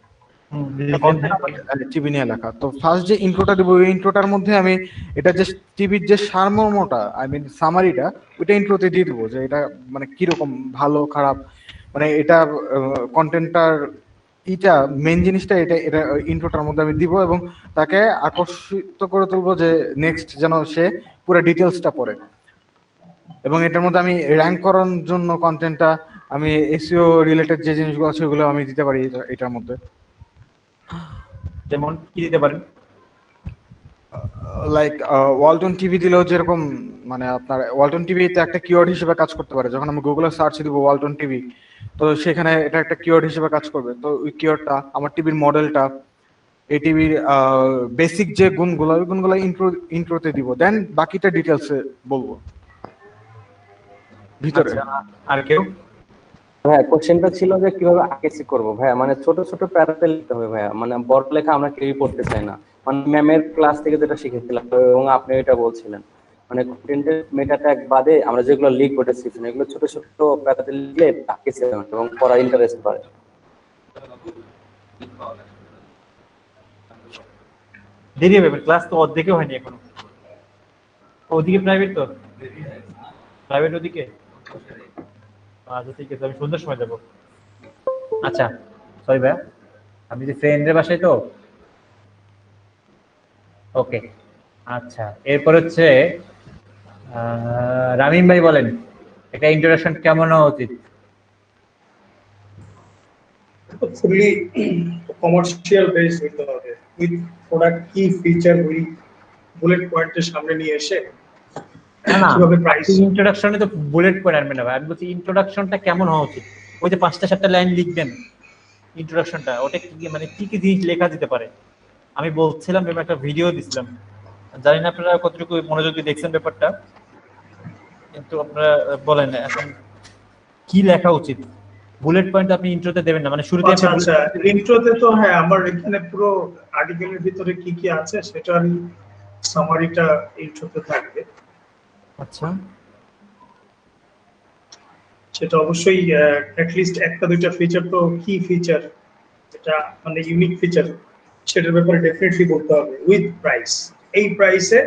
টিভি নিয়ে লেখা। তো ফার্স্ট যে ইন্ট্রোটা দেবো, ওই ইন্ট্রোটার মধ্যে আমি এটা যে টিভির যে সারমর্মটা আই মিন সামারিটা ওইটা ইন্ট্রোতে দিয়ে দেবো, যে এটা মানে কিরকম ভালো খারাপ, মানে এটা কন্টেন্টটার এটা মেন জিনিসটা এটা এটা ইন্ট্রোটার মধ্যে আমি দিব, এবং তাকে আকর্ষিত করে তুলবো যে নেক্সট যেন সে পুরো ডিটেলসটা পড়ে। এবং এটার মধ্যে আমি র্যাঙ্ক করার জন্য কন্টেন্টটা আমি এসইও রিলেটেড যে জিনিসগুলো আছে ওগুলো আমি দিতে পারি এটার মধ্যে। যেমন কি দিতে পারেন? লাইক ওয়ালটন টিভি দিলেও যেরকম মানে আপনার ওয়ালটন টিভিতে একটা কিওয়ার্ড হিসেবে কাজ করতে পারে। যখন আমি গুগলে সার্চ দিব ওয়ালটন টিভি, তো সেখানে এটা একটা কিওয়ার্ড হিসেবে কাজ করবে। তো ওই কিওয়ার্ডটা আমার টিভির মডেলটা, এই টিভির বেসিক যে গুণগুলো ওই গুণগুলো ইন্ট্রোতে দিব, দেন বাকিটা ডিটেলসে বলবো ভিতরে। আচ্ছা, আর কেউ? ভাইয়া কোশ্চেনটা ছিল যে কিভাবে আইকেসি করবো ভাইয়া, মানে ছোট ছোট প্যারাতে লিখতে হবে ভাইয়া, মানে বড় লেখা আমরা কেউই পড়তে চাই না, মানে ম্যামের ক্লাস থেকে যেটা শিখেছিলাম এবং আপনি এটা বলছিলেন, মানে কন্টেন্টের মেটা ট্যাগ বাদে আমরা যেগুলো লিখবো ডেসক্রিপশন, এগুলো ছোট ছোট প্যারাতে লিখলে আইকেসি হয় এবং পড়া ইন্টারেস্ট বাড়ে। দেরি হবে, ক্লাস তো অর্ধেকও হয়নি এখনো। ওদিকে প্রাইভেট, তো প্রাইভেট ওদিকে। আচ্ছা ঠিক আছে, আমি সন্ধ্যার সময় যাবো। আচ্ছা সরি ভাইয়া, আমি যে ফ্রেন্ডের বাসায় তো। ওকে আচ্ছা, এরপর হচ্ছে রামিম ভাই বলেন এটা ইন্ট্রোডাকশন কেমন হওয়া উচিত? ফুললি কমার্শিয়াল বেস হইতে হবে, উইথ প্রোডাক্ট কি ফিচার ওই বুলেট পয়েন্টের সামনে নিয়ে এসে না কিভাবে প্রাইস। ইন্ট্রোডাকশনে তো বুলেট পয়েন্ট আনবেন না ভাই, আমি বলছি ইন্ট্রোডাকশনটা কেমন হওয়া উচিত। ওই যে 5টা-7টা লাইন লিখবেন ইন্ট্রোডাকশনটা, ওটা কি মানে কি কি জিনিস লেখা যেতে পারে। আমি বলছিলাম আমি একটা ভিডিও দিছিলাম, জানি না আপনারা কতটুকু মনোযোগ দিয়ে দেখছেন ব্যাপারটা, কিন্তু আপনারা বলেন এখন কি লেখা উচিত। বুলেট পয়েন্ট আপনি ইন্ট্রোতে দেবেন না, মানে শুরুতে আচ্ছা আপনি আচ্ছা, ইন্ট্রোতে তো হ্যাঁ আমার এখানে পুরো আর্টিকেলের ভিতরে কি কি আছে সেটার সামারিটা ইন্ট্রোতে থাকবে। আচ্ছা সেটা অবশ্যই অ্যাটলিস্ট একটা দুইটা ফিচার তো কি ফিচার, যেটা মানে ইউনিক ফিচার সেটার ব্যাপারে ডেফিনেটলি বলতে হবে উইথ প্রাইস। এই প্রাইসে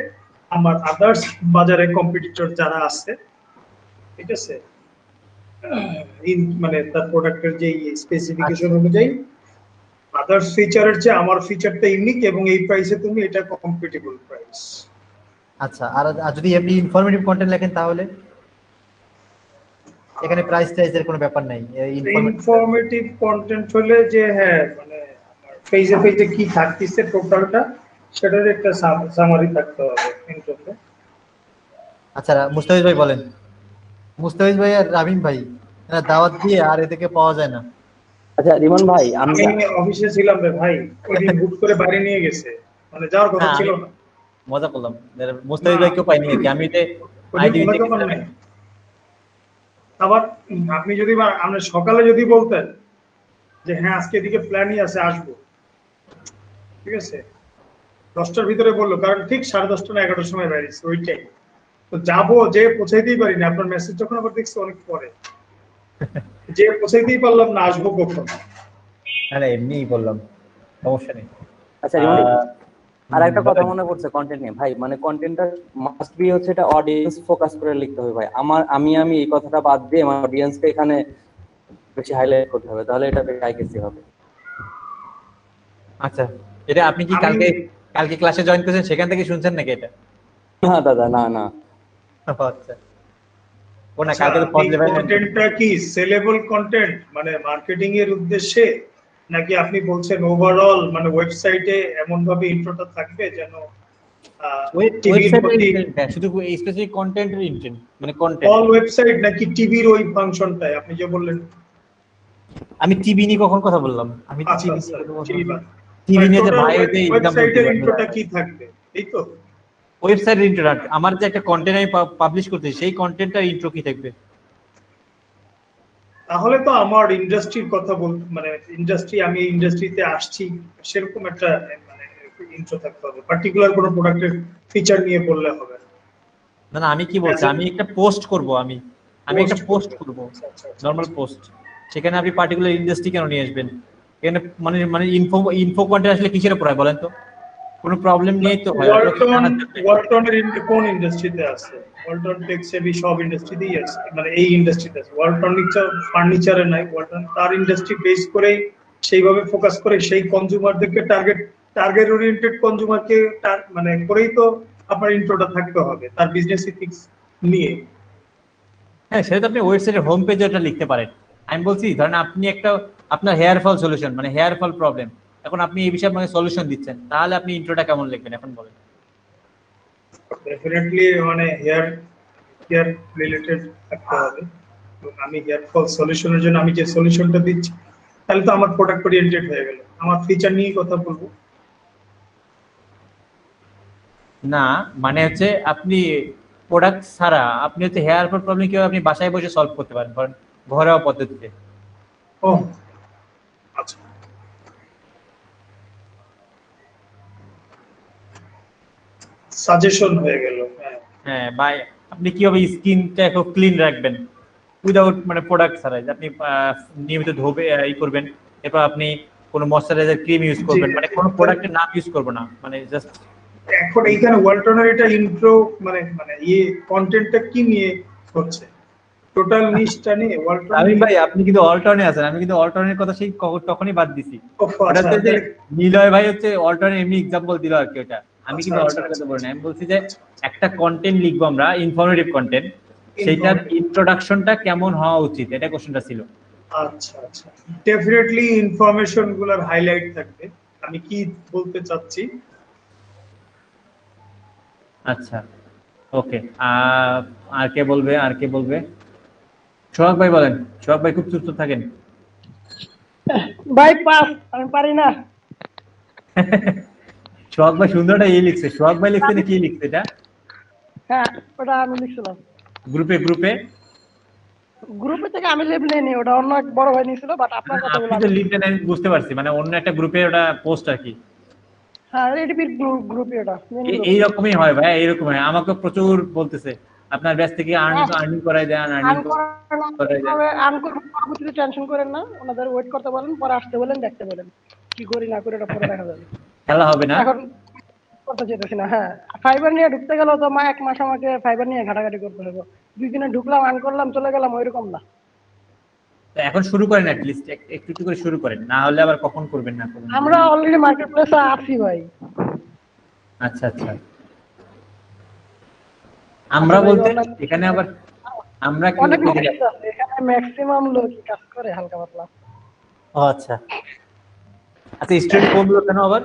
আমার আদার্স বাজারে কম্পিটিটর যারা আছে, ঠিক আছে, মানে তার প্রোডাক্টের যে স্পেসিফিকেশন অনুযায়ী আদার্স ফিচারের চেয়ে আমার ফিচারটা ইউনিক এবং এই প্রাইসে তুমি এটা কম্পিটিবল প্রাইস। আচ্ছা, আর আর যদি আপনি ইনফরমেটিভ কন্টেন্ট লেখেন তাহলে এখানে প্রাইস টাইজের কোনো ব্যাপার নাই। ইনফরমেটিভ কন্টেন্ট হলে যে হ্যাঁ মানে ফেজে ফেজে কি থাকতেছে টোটালটা সেটার একটা সামারি থাকতে হবে ইন্ট্রোতে। আচ্ছা মুস্তাফিজ ভাই বলেন। মুস্তাফিজ ভাই আর রামিম ভাই এরা দাওয়াত দিয়ে আর এদেরকে পাওয়া যায় না। আচ্ছা রিমন ভাই, আমি অফিসে ছিলাম রে ভাই, ওই দিন হুট করে বাইরে নিয়ে গেছে, মানে যাওয়ার কথা ছিল না। মজা করলাম। মুস্তাফিজ ভাই কেউ পাইনি নাকি? আমি যে আইডি মজা পান নাই। আবার আপনি যদি আমরা সকালে যদি বলতেন যে হ্যাঁ আজকে এদিকে প্ল্যানই আছে আসবো, ঠিক আছে, 10টার ভিতরে বললো, কারণ ঠিক 10:30 না 11টার সময় বেরিয়েছে ওইটাই, তো যাবো যে পৌঁছাইতেই পারিনি, আপনার মেসেজ যখন আবার দেখছি অনেক পরে, যে পৌঁছাইতেই পারলাম না, আসবো কখন। আরে এমনিই বললাম, সমস্যা নেই। আচ্ছা রিমন, আহ, আর একটা কথা বলেন। মনে পড়ছে কন্টেন্ট নিয়ে ভাই, মানে কন্টেন্টটা মাস্ট বি হচ্ছে এটা অডিয়েন্স ফোকাস করে লিখতে হবে ভাই। আমি এই কথাটা বাদ দিয়ে আমার অডিয়েন্সকে এখানে বেশি হাইলাইট করতে হবে, তাহলে এটা বেশি আইকেসি হবে। আচ্ছা, এটা আপনি কি কালকে কালকে ক্লাসে জয়েন করেছেন সেখান থেকে শুনছেন নাকি এটা? না দাদা, না না। আচ্ছা, ও না, কালকে তো ফর্ম লেভেল কন্টেন্টটা কি সেলেবল কন্টেন্ট মানে মার্কেটিং এর উদ্দেশ্যে, নাকি আপনি বলছেন ওভারঅল মানে ওয়েবসাইটে এমন ভাবে ইন্ট্রোটা থাকবে যেন টিভির প্রতি শুধু স্পেসিফিক কন্টেন্টের ইন্টেন্ট, মানে কন্টেন্ট অল ওয়েবসাইট নাকি টিভির ওই ফাংশনটাই আপনি যে বললেন? আমি টিভি নিয়ে কখন কথা বললাম? আমি তো আচ্ছা টিভি আচ্ছা, টিভি নিয়ে যে ভাই হইতে এক্সাম্পল ওয়েবসাইটের ইন্ট্রোটা কি থাকবে, এই তো ওয়েবসাইটের ইন্ট্রো, আমার যে একটা কন্টেন্ট আমি পাবলিশ করতেছি সেই কন্টেন্টটার ইন্ট্রো কি থাকবে? তাহলে তো আমার ইন্ডাস্ট্রির কথা মানে ইন্ডাস্ট্রি, আমি ইন্ডাস্ট্রিতে আসছি সেরকম একটা মানে ইন্ট্রো থাকতে হবে, পার্টিকুলার কোনো প্রোডাক্টের ফিচার নিয়ে বললে হবে না। না না, আমি কি বলছি, আমি একটা পোস্ট করব, আমি একটা পোস্ট করব, নরমাল পোস্ট, সেখানে আপনি পার্টিকুলার ইন্ডাস্ট্রি কেন নিয়ে আসবেন? এখানে মানে মানে ইনফো কন্টেন্ট আসলে কিসের উপর হয় বলেন তো? কোনো প্রবলেম নেই তো হয়। ওয়ালটনের কোন ইন্ডাস্ট্রিতে আছে? ওয়ালটন টেক সেভি সব ইন্ডাস্ট্রিতেই আছে, মানে এই ইন্ডাস্ট্রিতে আছে। ওয়ালটন ফার্নিচারে নাই, ওয়ালটন তার ইন্ডাস্ট্রি বেস করে সেইভাবে ফোকাস করে সেই কনজিউমারদেরকে টার্গেট ওরিয়েন্টেড কনজিউমারকে মানে করেই তো আপনার ইন্ট্রোটা থাকতে হবে তার বিজনেস ইথিক্স নিয়ে। হ্যাঁ, সেটা তো আপনি ওয়েবসাইটের হোম পেজে ওটা লিখতে পারেন। আমি বলছি ধরেন আপনি একটা আপনার হেয়ার ফল সলিউশন, মানে হেয়ার ফল প্রবলেম, এখন আপনি এই বিষয়ে মানে সলিউশন দিচ্ছেন, তাহলে আপনি ইন্ট্রোটা কেমন লিখবেন এখন বলেন? ডেফিনেটলি মানে হেয়ার কেয়ার রিলেটেড থাকতে হবে। এবং আমি হেয়ার ফল সলিউশনের জন্য আমি যে সলিউশনটা দিচ্ছি, তাহলে তো আমার প্রোডাক্ট ওরিয়েন্টেড হয়ে গেল, আমার ফিচার নিয়ে কথা বলবো না, মানে হচ্ছে আপনি প্রোডাক্ট ছাড়া আপনি হচ্ছে হেয়ার ফল প্রবলেম কিভাবে আপনি বাসায় বসে সলভ করতে পারেন ধরেন ঘরোয়া পদ্ধতিতে। ও আচ্ছা, সাজেশন হয়ে গেল। হ্যাঁ, বা আপনি কিভাবে স্কিনটা খুব ক্লিন রাখবেন উইদাউট মানে প্রোডাক্ট ছাড়া, যে আপনি নিয়মিত ধোবে ই করবেন, এরপর আপনি কোনো ময়শ্চারাইজার ক্রিম ইউজ করবেন, মানে কোনো প্রোডাক্টের নাম ইউজ করবো না, মানে জাস্ট। এখন এইখানে ওয়ালটনের এটা ইন্ট্রো মানে মানে ইয়ে কন্টেন্টটা কি নিয়ে হচ্ছে, টোটাল নিশটা নিয়ে ওয়ালটন। আমি ভাই, আপনি কিন্তু অল্টারনে আছেন, আমি কিন্তু অল্টারনের কথা সেই তখনই বাদ দিছি। ওটা হচ্ছে যে নিলয় ভাই হচ্ছে অল্টারনে এমনি এক্সাম্পল দিল আর কি, ওটা আমি কিন্তু অল্টারনের কথা বলি না। আমি বলছি যে একটা কন্টেন্ট লিখবো আমরা, ইনফরমেটিভ কন্টেন্ট, সেইটার ইন্ট্রোডাকশনটা কেমন হওয়া উচিত, এটা কোশ্চেনটা ছিল। আচ্ছা আচ্ছা, ডেফিনেটলি ইনফরমেশন গুলার হাইলাইট থাকবে আমি কি বলতে চাচ্ছি। আচ্ছা, ওকে। আর কে বলবে, আর কে বলবে? সোহাগ ভাই বলেন, সোহাগ ভাই খুব সুস্থ থাকেন। ভাই পাস, আমি পারি না। সোহাগ ভাই সুন্দরটা লিখছে, সোহাগ ভাই লিখছে না কি লিখছে এটা? হ্যাঁ, ওটা আমি লিখছিলাম গ্রুপে গ্রুপে থেকে, আমি লিভ নেইনি, ওটা অন্য এক বড় ভাই নিয়েছিল, বাট আপনার কথা আপনি বলা। তো লিখতে নেন বুঝতে পারছি, মানে অন্য একটা গ্রুপে ওটা পোস্ট আর কি। হ্যাঁ, এডিপির গ্রুপে ওটা এইরকমই হয় ভাই, এইরকম হয়। আমাকে প্রচুর বলতেছে আপনার ব্যাচ থেকে আর্নিং করাই দেন, আর্নিং করাই দেন। আর্ন করব, পরবর্তীতে টেনশন করেন না, ওনাদের ওয়েট করতে বলেন, পরে আসতে বলেন, দেখতে বলেন কি করি না করি, ওটা পরে দেখা যাবে। খেলা হবে না এখন করতে চাইতেছি না। হ্যাঁ, ফাইবার নিয়ে ঢুকতে গেলেও তো এক মাস আমাকে ফাইবার নিয়ে ঘাটাঘাটি করতে হবে। 2 দিনে ঢুকলাম, আর্ন করলাম, চলে গেলাম, ওইরকম না। এখন শুরু করেন, অ্যাট লিস্ট একটু একটু করে শুরু করেন, না হলে আবার কখন করবেন না করবেন। আমরা অলরেডি মার্কেট প্লেসে আছি ভাই। আচ্ছা আচ্ছা, আমরা বলতে এখানে আবার আমরা কি অনেক লোক আছে এখানে, ম্যাক্সিমাম লোক কাজ করে হালকা পাতলা। ও আচ্ছা আচ্ছা, স্টুডেন্ট কমলো কেন আবার?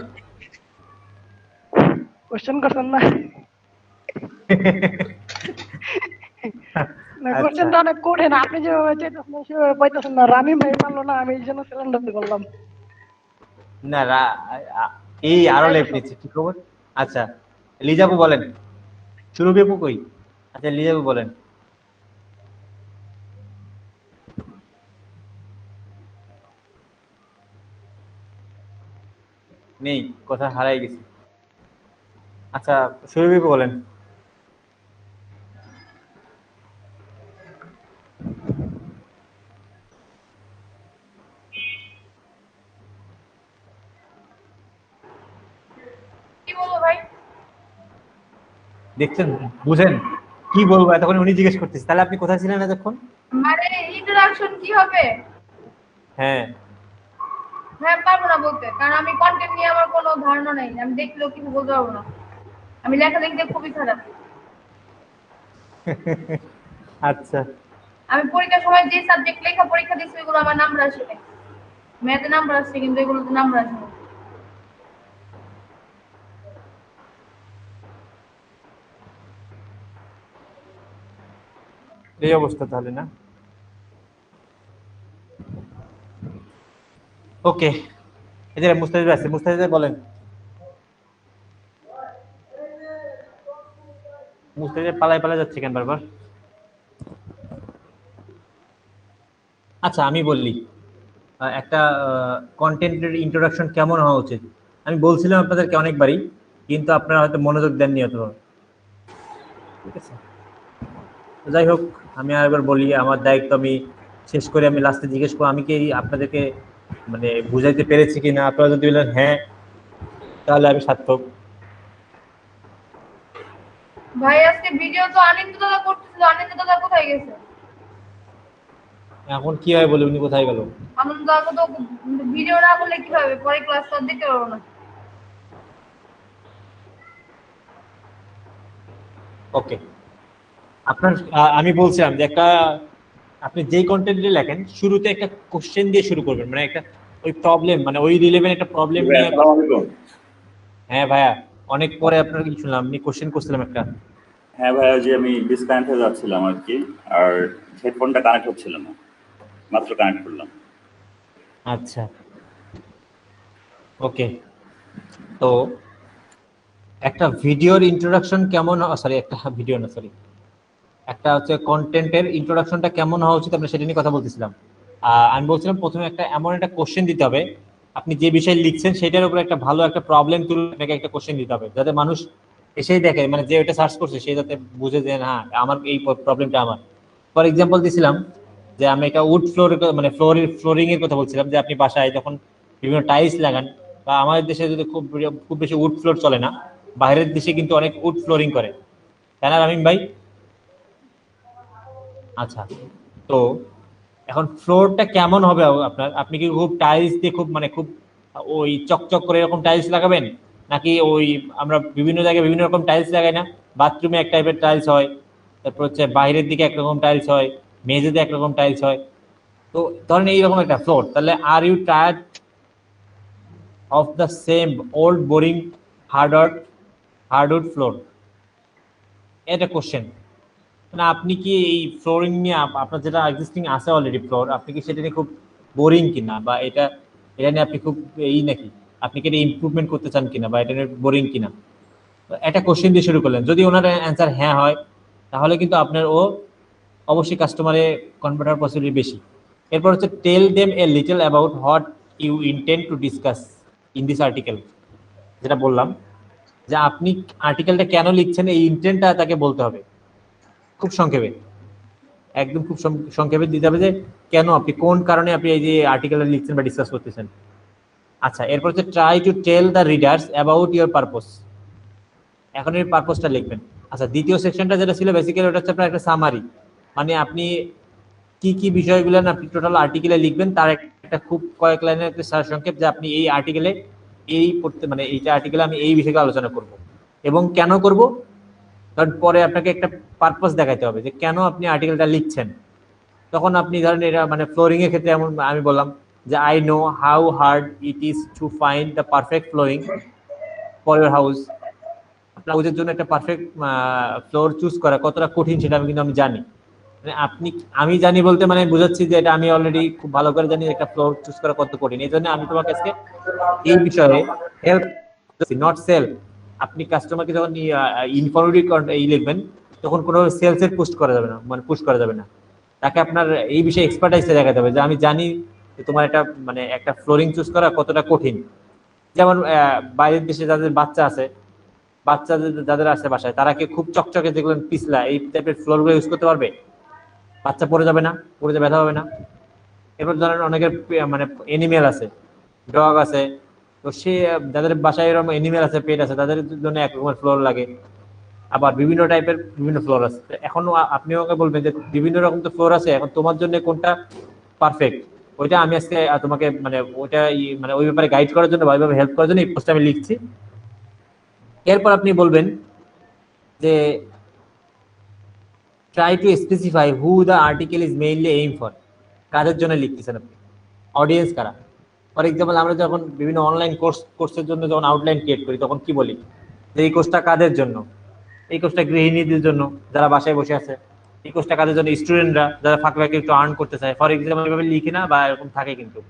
কোশ্চেন করছেন না? কোশ্চেনটা অনেক কঠিন, আপনি যেভাবে চাইতেছেন সেভাবে পাইতেছেন না। রামিম ভাই মানলো না, আমি এই জন্য সিলিন্ডার করলাম না এই আরো লেফট নিচ্ছি, কি খবর? আচ্ছা, লিজাবু বলেন, সুরভি আপু কই? আচ্ছা লিজাবু বলেন। নেই, কথা হারাই গেছে। আচ্ছা সুরভি আপু বলেন। কি বলবো ভাই? দেখছেন, বুঝেন কি বলবো, এতক্ষণ উনি জিজ্ঞেস করতেছে, তাহলে আপনি কোথায় ছিলেন এতক্ষণ? মানে ইন্ট্রোডাকশন কি হবে? হ্যাঁ হ্যাঁ পারবো না বলতে, কারণ আমি কন্টেন্ট নিয়ে আমার কোনো ধারণা নেই, আমি দেখলেও কিছু বলতে পারবো না। আমি লেখালেখিতে খুবই খারাপ। আচ্ছা আমি পরীক্ষার সময় যে সাবজেক্ট লেখা পরীক্ষা দিচ্ছি ওইগুলো আমার নাম্বার আসে নাই। ম্যাথে নাম্বার আসছে কিন্তু এগুলোতে নাম্বার আসে না। এই অবস্থা তাহলে না? ওকে, এদের মুস্তাফিজ আছে, মুস্তাফিজ বলেন। মুস্তাফিজ পালায় পালায় যাচ্ছে কেন বারবার? আচ্ছা আমি বললি একটা কন্টেন্টের ইন্ট্রোডাকশন কেমন হওয়া উচিত। আমি বলছিলাম আপনাদেরকে অনেকবারই, কিন্তু আপনারা হয়তো মনোযোগ দেননি অতভাবে, ঠিক আছে? তো যাই হোক, আমি আরেকবার বলি, আমার দায়িত্ব আমি শেষ করে আমি লাস্টে জিজ্ঞেস করবো আমি কি আপনাদেরকে মানে বুঝাইতে পেরেছি কিনা। আপনারা যদি বলেন হ্যাঁ, তাহলে আমি সার্থক। ভাই আজকে ভিডিও তো আনন্দ দাদা করতেছিল, আনন্দ দাদা কোথায় গেছে? এখন কি হয় বলে উনি কোথায় গেল? আনন্দ দাদা তো ভিডিও না করলে কি হবে, পরে ক্লাস তো দেখতে পারবো না। ওকে, আপনার আমি বলছিলাম যে একটা আপনি যেই কন্টেন্টে লেখেন শুরুতে একটা কোশ্চেন দিয়ে শুরু করবেন, মানে একটা ওই প্রবলেম, মানে ওই রিলেভেন্ট একটা প্রবলেম নিয়ে। হ্যাঁ ভাইয়া, অনেক পরে আপনার কি শুনলাম আপনি কোশ্চেন করছিলাম একটা। হ্যাঁ ভাইয়া, যে আমি ডিসকানেক্ট হয়ে যাচ্ছিলাম আর কি, আর হেডফোনটা কানেক্ট হচ্ছিল না, মাত্র কানেক্ট করলাম। আচ্ছা ওকে, তো একটা ভিডিওর ইন্ট্রোডাকশন কেমন, সরি একটা ভিডিও না সরি একটা হচ্ছে কন্টেন্টের ইন্ট্রোডাকশনটা কেমন হওয়া উচিত, আমরা সেটা নিয়ে কথা বলতেছিলাম। আমি বলছিলাম প্রথমে একটা এমন একটা কোশ্চেন দিতে হবে, আপনি যে বিষয়ে লিখছেন সেটার উপর একটা ভালো একটা প্রবলেম তুলে আপনাকে একটা কোশ্চেন দিতে হবে, যাতে মানুষ এসেই দেখে, মানে যে ওটা সার্চ করছে সে যাতে বুঝে যে হ্যাঁ আমার এই প্রবলেমটা আমার। ফর এক্সাম্পল দিছিলাম যে আমি একটা উড ফ্লোর, মানে ফ্লোরিং এর কথা বলছিলাম, যে আপনি বাসায় যখন বিভিন্ন টাইলস লাগান, বা আমাদের দেশে যদি খুব বেশি উড ফ্লোর চলে না, বাইরের দেশে কিন্তু অনেক উড ফ্লোরিং করে, তাই না রামিম ভাই? আচ্ছা, তো এখন ফ্লোরটা কেমন হবে আপনার? আপনি কি খুব টাইলস দিয়ে খুব মানে খুব ওই চকচক করে এরকম টাইলস লাগাবেন, নাকি ওই আমরা বিভিন্ন জায়গায় বিভিন্ন রকম টাইলস লাগাই না? বাথরুমে এক টাইপের টাইলস হয়, তারপর হচ্ছে বাইরের দিকে একরকম টাইলস হয়, মেঝেতে একরকম টাইলস হয়। তো ধরেন এইরকম একটা ফ্লোর, তাহলে are you tired of the same old boring hardwood floor? এটা কোশ্চেন। না আপনি কি এই ফ্লোরিং নিয়ে আপনার যেটা এক্সিস্টিং আছে অলরেডি ফ্লোর, আপনি কি সেটা নিয়ে খুব বোরিং কিনা, বা এটা নিয়ে আপনি খুব এই নাকি আপনি কি এটা ইমপ্রুভমেন্ট করতে চান কিনা, বা এটা নিয়ে বোরিং কিনা? একটা কোশ্চেন দিয়ে শুরু করলেন, যদি ওনার অ্যান্সার হ্যাঁ হয় তাহলে কিন্তু আপনার ও অবশ্যই কাস্টমারে কনভার্ট হওয়ার পসিবিলিটি বেশি। এরপর হচ্ছে tell them a little about what you intend to discuss in this article. যেটা বললাম যে আপনি আর্টিকেলটা কেন লিখছেন এই ইন্টেন্টটা তাকে বলতে হবে, খুব সংক্ষেপে, একদম খুব সংক্ষেপে দিতে হবে যে কেন আপনি কোন কারণে আপনি এই যে আর্টিকেলটা লিখছেন বা ডিসকাস করতেছেন। আচ্ছা, এরপর হচ্ছে try to tell the readers about your purpose. এখন এর পারপোজটা লিখবেন। আচ্ছা, দ্বিতীয় সেকশনটা যেটা ছিল বেসিক্যালি ওটা হচ্ছে আপনার একটা সামারি, মানে আপনি কি কি বিষয়গুলো আপনি টোটাল আর্টিকেলে লিখবেন তার একটা খুব কয়েক লাইনের একটা সারসংক্ষেপ, যে আপনি এই আর্টিকেলে এই পড়তে মানে এইটা আর্টিকেলে আমি এই বিষয়গুলো আলোচনা করব এবং কেন করব, কারণ পরে আপনাকে একটা পারপাস দেখাইতে হবে যে কেন আপনি আর্টিকেলটা লিখছেন। তখন আপনি ধরেন এটা মানে ফ্লোরিং এর ক্ষেত্রে এমন আমি বললাম যে I know how hard it is to find the perfect flooring for your house. আপনার হাউসের জন্য একটা পারফেক্ট ফ্লোর চুজ করা কতটা কঠিন সেটা আমি জানি। মানে আমি জানি বলতে মানে বুঝাচ্ছি যে এটা আমি অলরেডি খুব ভালো করে জানি একটা ফ্লোর চুজ করা কত কঠিন। এই জন্য আমি তোমার কাছে এই বিষয়ে হেল্প, নট সেল, আপনি কাস্টমারকে যখন ইনফরমেটিভ লিখবেন, তখন কোনো সেলসের পোস্ট করা যাবে না, মানে পুশ করা যাবে না। তাকে আপনার এই বিষয়ে এক্সপার্টাইজটা দেখাতে হবে যে আমি জানি যে তোমার এটা মানে একটা ফ্লোরিং চুজ করা কতটা কঠিন। যেমন বাইরের দেশে যাদের বাচ্চা আছে, বাচ্চা যাদের আছে বাসায়, তারা কি খুব চকচকে যেগুলো পিছলা এই টাইপের ফ্লোরগুলো ইউজ করতে পারবে? বাচ্চা পড়ে যাবে না, পড়ে যাবে, ব্যথা হবে না। এরপর ধরেন অনেকের মানে এনিমেল আছে, ডগ আছে, তো সে যাদের বাসায় এরকম এনিমেল আছে, পেট আছে, তাদের জন্য এক রকমের ফ্লোর লাগে। আবার বিভিন্ন টাইপের বিভিন্ন ফ্লোর আছে। এখন আপনি আমাকে বলবেন যে বিভিন্ন রকম তো ফ্লোর আছে, এখন তোমার জন্য কোনটা পারফেক্ট, ওইটা আমি আজকে তোমাকে মানে ওইটা মানে ওই ব্যাপারে গাইড করার জন্য বা ওইভাবে হেল্প করার জন্য এই পোস্টটা আমি লিখছি। এরপর আপনি বলবেন যে try to specify who the article is mainly aim for. কাদের জন্য লিখতেছেন আপনি, অডিয়েন্স কারা? ফর এক্সাম্পল, আমরা যখন বিভিন্ন অনলাইন কোর্সের জন্য যখন আউটলাইন ক্রিয়েট করি, তখন কি বলি যে এই কোর্সটা কাদের জন্য? এই কোর্সটা গৃহিণীদের জন্য যারা বাসায় বসে আছে। এই কোর্সটা কাদের জন্য? স্টুডেন্টরা যারা ফাঁকে ফাঁকে একটু আর্ন করতে চায়। ফর এক্সাম্পল এভাবে লিখি না, বা এরকম থাকে কিন্তু।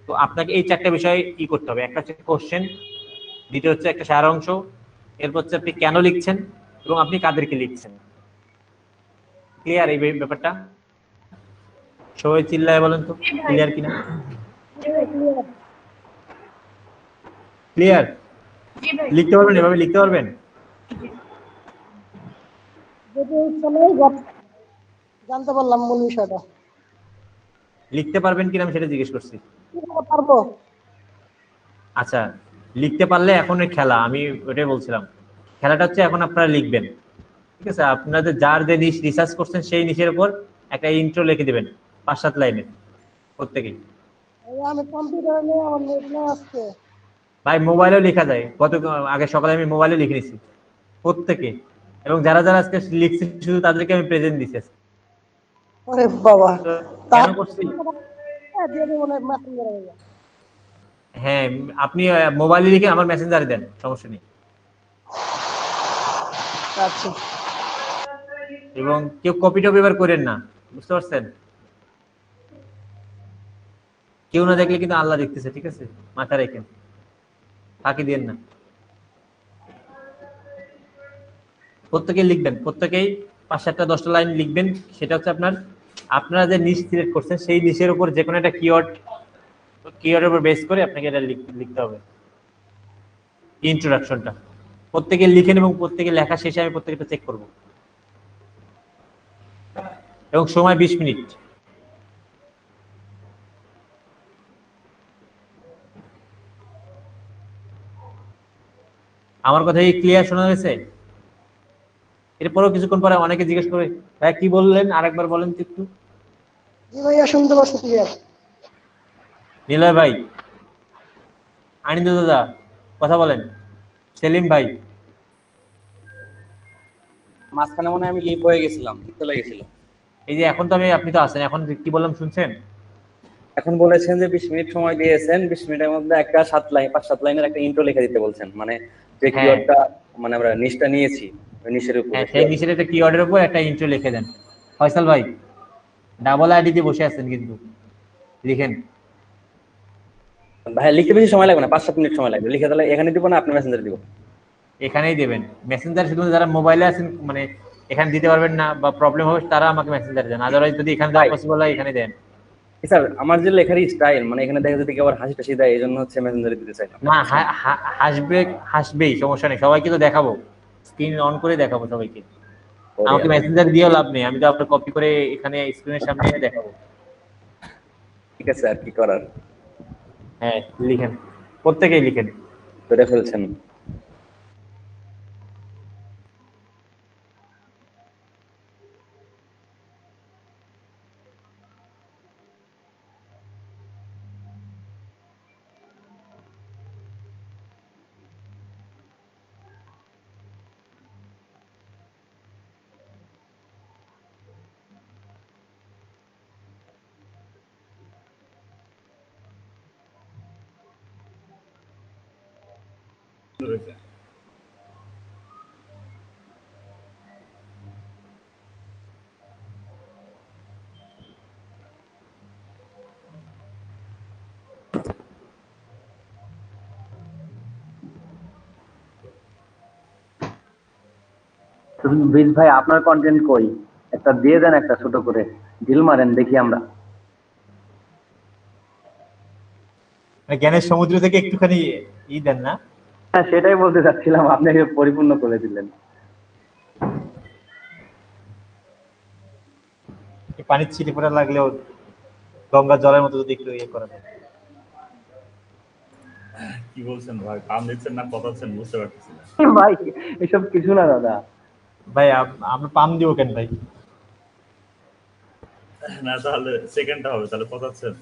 তো আপনাকে এই চারটা বিষয় করতে হবে। একটা হচ্ছে কোশ্চেন, দ্বিতীয় হচ্ছে একটা সার অংশ, এরপর হচ্ছে আপনি কেন লিখছেন এবং আপনি কাদেরকে লিখছেন। ক্লিয়ার এই ব্যাপারটা? সবাই চিল্লায় বলেন তো ক্লিয়ার কিনা? ক্লিয়ার? লিখতে পারবেন? এভাবে লিখতে পারবেন? জানতে পারলাম মূল বিষয়টা। লিখতে পারবেন কিনা আমি সেটা জিজ্ঞেস করছি। পারবো। আচ্ছা, লিখতে পারলে এখন ওই খেলা, আমি ওটাই বলছিলাম। খেলাটা হচ্ছে এখন আপনারা লিখবেন, ঠিক আছে? আপনাদের যার যে নিশ রিসার্চ করছেন সেই নিশের উপর একটা ইন্ট্রো লিখে দিবেন 5-7 লাইনে প্রত্যেকেই। আমি কম্পিউটারে নিয়ে আমার নেট না আজকে। ভাই মোবাইলেও লেখা যায়, আগে সকালে আমি মোবাইলে লিখে নিছি প্রত্যেকে, এবং যারা যারা আজকে লিখছি শুধু তাদেরকে আমি প্রেজেন্ট দিচ্ছি। ওরে বাবা, কেন করছি? দিয়ে দেবো না মেসেঞ্জারে। হ্যাঁ, আপনি মোবাইলে লিখে আমার মেসেঞ্জারে দেন, সমস্যা নেই। আচ্ছা। এবং কেউ কপি টপি এবার করেন না, বুঝতে পারছেন? কেউ না দেখলে কিন্তু আল্লাহ দেখতেছে, ঠিক আছে? মাথা রেখেন, ফাঁকি দিয়েন না। প্রত্যেকেই লিখবেন, প্রত্যেকেই 5-7-10টা লাইন লিখবেন। সেটা হচ্ছে আপনারা যে নিশ সিলেক্ট করছেন সেই নিশের উপর যে কোনো একটা কিওয়ার্ডের উপর বেস করে আপনাকে এটা লিখতে হবে ইন্ট্রোডাকশনটা। প্রত্যেকে লিখেন এবং প্রত্যেকে লেখা শেষে আমি প্রত্যেকটা চেক করব, এবং সময় 20 মিনিট। আমার কথা কি ক্লিয়ার শোনা গেছে? এরপরও কিছুক্ষণ পরে অনেকে জিজ্ঞেস করে, ভাই কি বললেন, আরেকবার বলেন তো একটু। জি ভাইয়া, শুনতে পাচ্ছি ক্লিয়ার। নিলয় ভাই, আনিন্দ দাদা, কথা বলেন। সেলিম ভাই, মাঝখানে মনে হয় আমি লিপ হয়ে গেছিলাম, চলে গেছিল। এই যে এখন তো আপনি তো আছেন, এখন কি বললাম শুনছেন? এখন বলেছেন যে 20 মিনিট সময় দিয়েছেন, 20 মিনিটের মধ্যে একটা 5-7 লাইনের একটা ইন্ট্রো লিখে দিতে বলছেন, মানে যে হ্যাঁ কিওয়ার্ডটা মানে আমরা নিশটা নিয়েছি ওই নিশের উপরে। হ্যাঁ, সেই নিচের একটা কিওয়ার্ডের উপর একটা ইন্ট্রো লিখে দেন। ফয়সাল ভাই, ডাবল আইডি দিয়ে বসে আছেন কিন্তু, লিখেন। ভাই লিখতে বেশি সময় লাগবে না, 5-7 মিনিট সময় লাগবে লিখে। তাহলে এখানে দিব না আপনি মেসেঞ্জারে দিব? এখানেই দেবেন মেসেঞ্জার। শুধু যারা মোবাইলে আছেন মানে এখানে দিতে পারবেন না বা প্রবলেম হবে, তারা আমাকে মেসেঞ্জারে দেন। আদারওয়াইজ যদি এখানে দেওয়া পসিবল হয় এখানে দেন। স্যার আমার যে লেখার স্টাইল, মানে এখানে দেখা যদি কেউ আবার হাসি টাসি দেয়, এই জন্য হচ্ছে মেসেঞ্জারে দিতে চাইলাম। না, হাসবেই, সমস্যা নেই। সবাইকে তো দেখাবো, স্ক্রিন অন করে দেখাবো সবাইকে। আমাকে মেসেঞ্জার দিয়েও লাভ নেই, আমি তো আপনার কপি করে এখানে স্ক্রিনের সামনে এনে দেখাবো। ঠিক আছে, আর কি করার। হ্যাঁ, লিখেন, প্রত্যেকেই লিখেন। ধরে ফেলছেন। তো ব্রিজ ভাই আপনার কন্টেন্ট কই? একটা দিয়ে দেন, একটা ছোট করে ঢিল মারেন দেখি আমরা। মানে জ্ঞানের সমুদ্র থেকে একটুখানি দেন না? হ্যাঁ সেটাই বলতে চাচ্ছিলাম, আপনি পরিপূর্ণ করে দিলেন। পানির ছিটে ফোটা লাগলেও গঙ্গার জলের মতো যদি একটু করা যায়। কি বলছেন ভাই? কাম দিচ্ছেন না পতাচ্ছেন বুঝতে পারতেছি না। ভাই এসব কিছু না দাদা। ভাই আমরা পাম দিব কেন ভাই? না তাহলে সেকেন্ডটা হবে, তাহলে পতাচ্ছেন।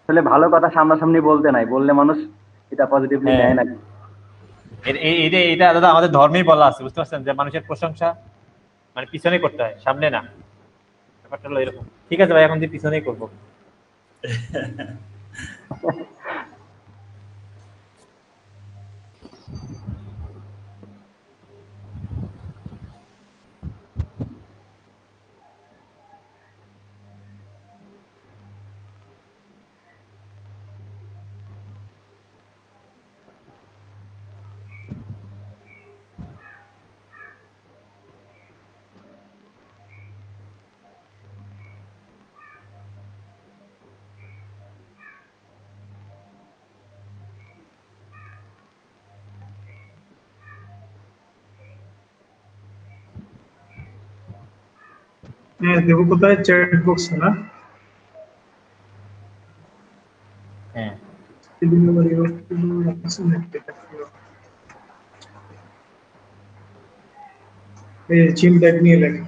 আসলে ভালো কথা সামনাসামনি বলতে নাই, বললে মানুষ এটা পজিটিভলি নেয় না। এটা দাদা আমাদের ধর্মেই বলা আছে, বুঝতে পারছেন, যে মানুষের প্রশংসা মানে পিছনে করতে হয়, সামনে না। ব্যাপারটা হলো এরকম। ঠিক আছে ভাই, এখন যে পিছনেই করবো। হ্যাঁ, দেবো কোথায়? চ্যাট বক্সে না? হ্যাঁ, এই জিম ব্যাগ নিয়ে লেখা।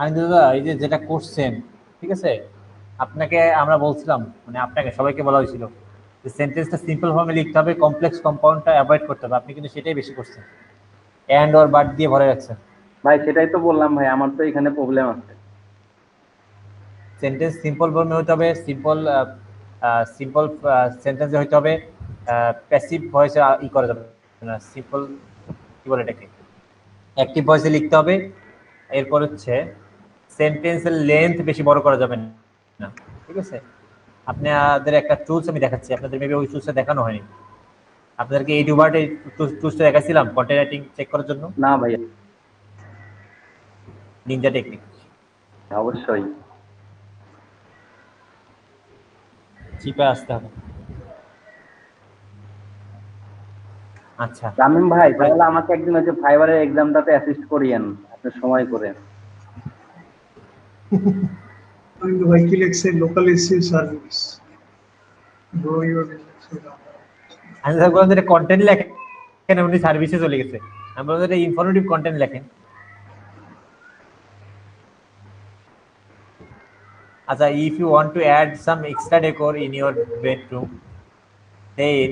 আমি দাদা এই যে যেটা করছেন, ঠিক আছে, আপনাকে আমরা বলছিলাম, মানে আপনাকে সবাইকে বলা হয়েছিল যে সেন্টেন্সটা সিম্পল ফর্মে লিখতে হবে, কমপ্লেক্স কম্পাউন্ডটা অ্যাভয়েড করতে হবে। আপনি কিন্তু সেটাই বেশি করছেন, এন্ড অর বাট দিয়ে ভরে রাখছেন। ভাই সেটাই তো বললাম ভাই, আমার তো এখানে প্রবলেম আছে। সেন্টেন্স সিম্পল ফর্মে হতে হবে, সিম্পল সেন্টেন্সে হতে হবে, প্যাসিভ ভয়েসে করা যাবে না, সিম্পল কি বলে এটাকে, অ্যাক্টিভ ভয়েসে লিখতে হবে। এরপর হচ্ছে সেন্টেন্সের লেন্থ বেশি বড় করা যাবে না, ঠিক আছে। আপনাদের একটা টুলস আমি দেখাচ্ছি, আপনাদের মেবি ওই টুলসটা দেখানো হয়নি। আপনাদেরকে এই দুবার এই টুলসটা দেখাচ্ছিলাম কন্টেন্ট রাইটিং চেক করার জন্য। না ভাইয়া। Ninja technique. অবশ্যই চিপে আসতে হবে। আচ্ছা রামিম ভাই, তাহলে আমাকে একদিন ওই যে ফাইবারের এক্সামটাতে অ্যাসিস্ট করিয়েন আপনি সময় করে। ভাই কি লিখছে? Local AC service grow your আমি বললাম যে কন্টেন্ট লেখেন, উনি সার্ভিসে চলে গেছে। আমি বললাম যে ইনফরমেটিভ কন্টেন্ট লেখেন। আচ্ছা, if you want to add some extra decor in your bedroom, then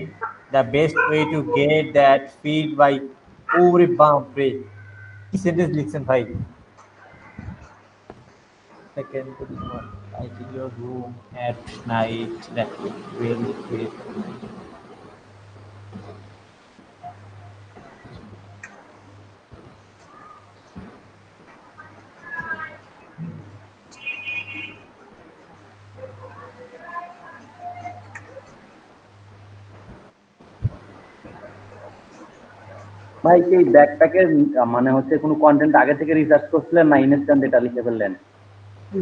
the best way to get that feel by every bump rate. কি সেন্টেন্স লিখছেন ভাই? Second to this one, like in your room at night, that will create. ভাই কি ব্যাকপ্যাকের মানে হচ্ছে কোনো কন্টেন্ট আগে থেকে রিসার্চ করছিলেন না ইনস্ট্যান্ট এটা লিখে ফেললেন?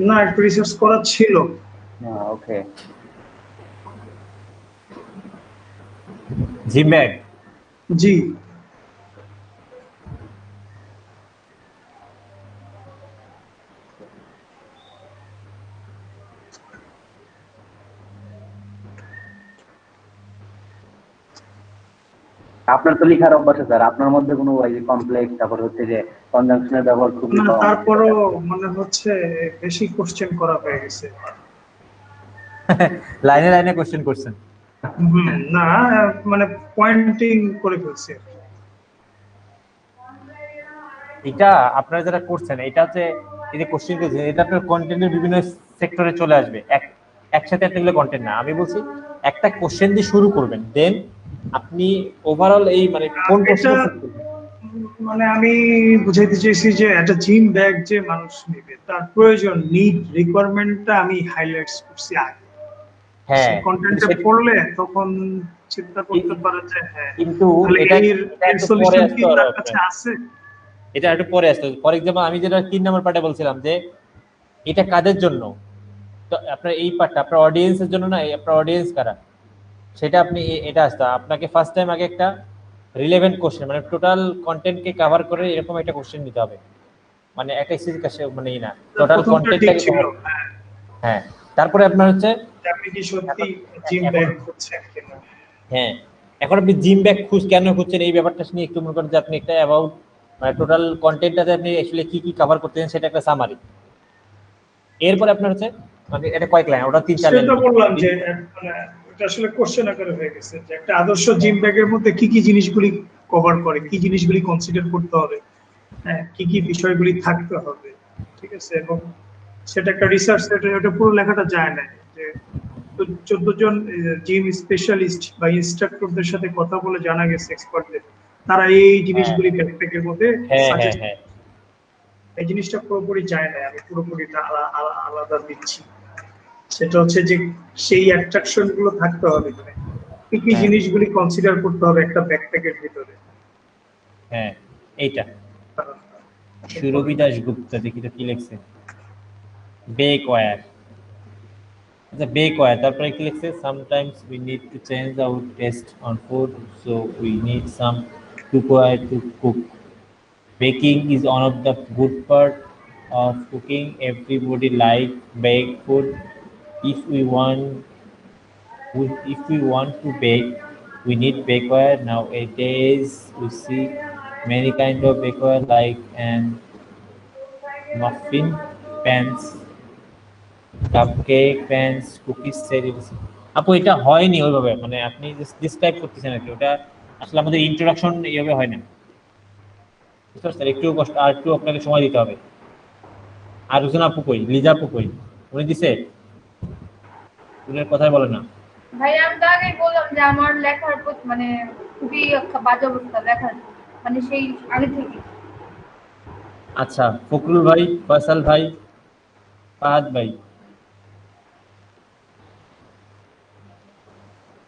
না, একটু রিসার্চ করা ছিল। ওকে। Gym bag. জি। আপনার তো লেখার অভ্যাস আছে, স্যার আপনার মধ্যে কোনো ওই কমপ্লেক্স, তারপর হচ্ছে যে কনজাংশনের ব্যবহার খুব না, তারপরও মানে হচ্ছে বেশি কোশ্চেন করা হয়ে গেছে। লাইনে লাইনে কোশ্চেন করছেন। না মানে পয়েন্টিং করে ফেলছি। এটা আপনারা যারা করছেন, এটা হচ্ছে এই যে কোশ্চেন করছেন, এটা আপনার কন্টেন্টের বিভিন্ন সেক্টরে চলে আসবে। একসাথে এতগুলো কন্টেন্ট না, আমি বলছি একটা কোশ্চেন দিয়ে শুরু করবেন, দেন আপনি ওভারঅল এই মানে কোন কোশ্চেন মানে আমি বুঝাইতে চাইছি যে একটা জিম ব্যাগ যে মানুষ নেবে তার প্রয়োজন নিড রিকোয়ারমেন্টটা আমি হাইলাইটস করছি আগে হ্যাঁ সেই কন্টেন্টে কিন্তু পড়লে তখন চিন্তা করতে পারে যে হ্যাঁ কিন্তু তাহলে এটা এর এটা এর একটু পরে সলিউশন কি আসতে পারে তার কাছে আপনার, আছে। এটা একটু পরে আসতে। ফর এক্সাম্পল আমি যেটা 3 নম্বর পার্টে বলছিলাম যে এটা কাদের জন্য, তো আপনার এই পার্টটা আপনার অডিয়েন্সের জন্য না, আপনার অডিয়েন্স কারা সেটা আপনি এটা আসতে আপনাকে ফার্স্ট টাইম আগে একটা রিলেভেন্ট কোশ্চেন মানে টোটাল কন্টেন্টকে কভার করে এরকম একটা কোশ্চেন নিতে হবে, মানে একটা মানে না টোটাল প্রথমটা ঠিক কন্টেন্টটাকে ছিল কভার। হ্যাঁ তারপরে আপনার হচ্ছে যে আপনি কি সত্যি এখন জিম এখন ব্যাগ খুঁজছেন কিনা। হ্যাঁ এখন আপনি জিম ব্যাগ কেন খুঁজছেন এই ব্যাপারটা নিয়ে একটু মনে করেন যে আপনি একটা অ্যাবাউট মানে টোটাল কন্টেন্টটাতে আপনি অ্যাকচুয়ালি কি কি কভার করতেছেন সেটা একটা সামারি। এরপরে আপনার হচ্ছে মানে এটা কয়েক লাইন, ওটা 3-4 লাইন। সেটা বললাম যে মানে এটা আসলে কোশ্চেন আকারে হয়ে গেছে যে একটা আদর্শ জিম ব্যাগের মধ্যে কি কি জিনিসগুলি কভার করে, কি জিনিসগুলি কনসিডার করতে হবে, হ্যাঁ কি কি বিষয়গুলি থাকতে হবে, ঠিক আছে। এবং সেটা একটা রিসার্চ, এটা পুরো লেখাটা যায় না যে 14 জন জিম স্পেশালিস্ট বা ইনস্ট্রাক্টরদের সাথে কথা বলে জানা গেছে এক্সপার্টদের তারা এই জিনিসগুলি ব্যাকপ্যাকের মধ্যে হ্যাঁ হ্যাঁ সাজেস্ট, হ্যাঁ এই জিনিসটা পুরোপুরি যায় না, আমি পুরোপুরিটা আলাদা দিচ্ছি। সেটা হচ্ছে যে সেই অ্যাট্রাকশন গুলো থাকতে হবে, মানে কি কি জিনিসগুলি কনসিডার করতে হবে একটা ব্যাকপ্যাকের ভিতরে। হ্যাঁ এইটা সুরভি দাশগুপ্তা, দেখি তো কি লিখছে, বেকওয়্যার। আচ্ছা বেকওয়্যার, তারপরে কি লিখছে, sometimes we need to change our test on food so we need some cookware to cook. Baking is one of the good part of cooking. Everybody like baked food. If we want, if we want to bake, we need bakeware. Nowadays, we see many kind of bakeware like and muffin pans, cupcake pans, cookies series. আপু এটা হয়নি ওইভাবে, মানে আপনি ডিসক্রাইব করতেছেন আর কি, ওটা আসলে আমাদের ইন্ট্রোডাকশন এইভাবে হয় না, বুঝতে পারছেন? একটু কষ্ট আর একটু আপনাকে সময় দিতে হবে। আর একজন আপু কই, লিজা আপু কই, উনি দিছে? উনার কথাই বলে না। ভাই আমি তো আগেই বললাম যে আমার লেখার মানে খুবই বাজে অবস্থা লেখার, মানে সেই আগে থেকে। আচ্ছা ফখরুল ভাই, ফয়সাল ভাই, ফাহাদ ভাই।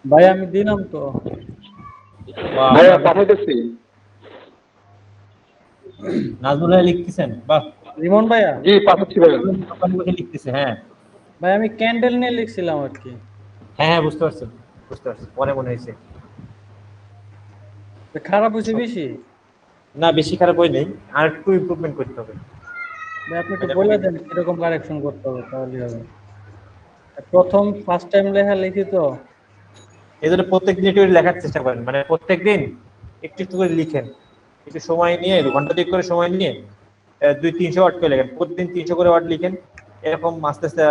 ভাই আমি দিলাম তো। ভাইয়া পাঠাইতেছি। নাজমুল ভাই লিখতেছেন? বাহ। রিমন ভাইয়া? জি পাঠাচ্ছি ভাইয়া। দোকানে বসে লিখতেছে, হ্যাঁ। ভাই আমি ক্যান্ডেল নিয়ে লিখছিলাম আর কি। হ্যাঁ হ্যাঁ বুঝতে পারছি, বুঝতে পারছি, মনে হয়েছে। খারাপ হয়েছে বেশি? না বেশি খারাপ হয় নাই, আর একটু ইমপ্রুভমেন্ট করতে হবে। ভাই আপনি একটু বলে দেন কিরকম কারেকশন করতে হবে, তাহলে হবে। প্রথম ফার্স্ট টাইম লেখা লিখি তো, এই জন্য প্রত্যেকদিন একটু লেখার চেষ্টা করেন, মানে প্রত্যেকদিন একটু একটু করে লিখেন, একটু সময় নিয়ে 2 ঘন্টা 2 করে সময় নিয়ে 200-300 ওয়ার্ড করে লেখেন, প্রতিদিন 300 করে ওয়ার্ড লিখেন, এরকম আস্তে আস্তে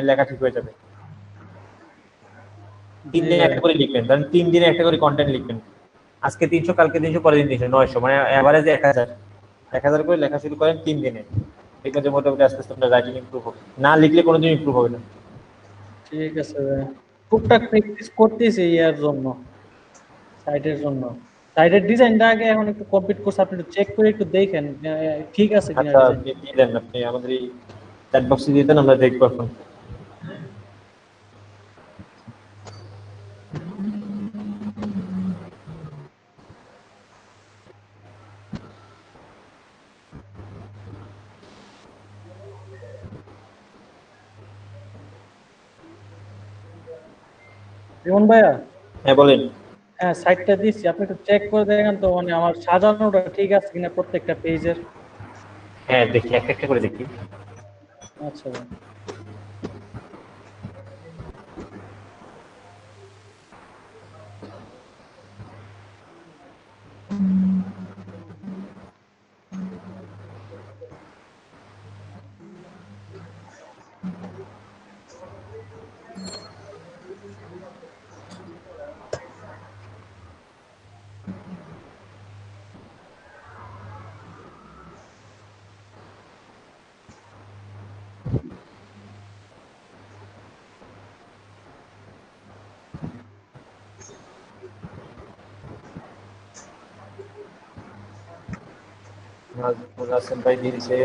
লেখা ঠিক হয়ে যাবে। 3 দিনে একটা করে লিখবেন, ধরেন 3 দিনে একটা করে কন্টেন্ট লিখবেন, আজকে 300, কালকে 300, পরের দিন 300, 900, মানে এভারেজ 1000 করে লেখা শুরু করেন 3 দিনে, দেখবেন যে মোটামুটি আস্তে আস্তে আপনার রাইটিং ইমপ্রুভ হবে। না লিখলে কোনোদিন ইমপ্রুভ হবে না। ঠিক আছে ভাই, টুকটাক প্র্যাকটিস করতেছি ইয়ার জন্য, সাইটের জন্য। সাইটের ডিজাইনটা আগে এখন একটু কমপ্লিট করছি, আপনি একটু চেক করে একটু দেখেন ঠিক আছে কিনা। আচ্ছা দিয়ে দেন, আপনি আমাদের এই চ্যাট বক্সে দিয়ে দেন, আমরা দেখবো এখন। রিমন ভাইয়া? হ্যাঁ বলেন। হ্যাঁ সাইটটা দিচ্ছি, আপনি একটু চেক করে দেখেন তো, মানে আমার সাজানোটা ঠিক আছে কিনা প্রত্যেকটা পেজের। হ্যাঁ দেখি, একটা একটা করে দেখি। আচ্ছা ভাই। নাজমুল হাসান ভাই দিয়ে দিছে।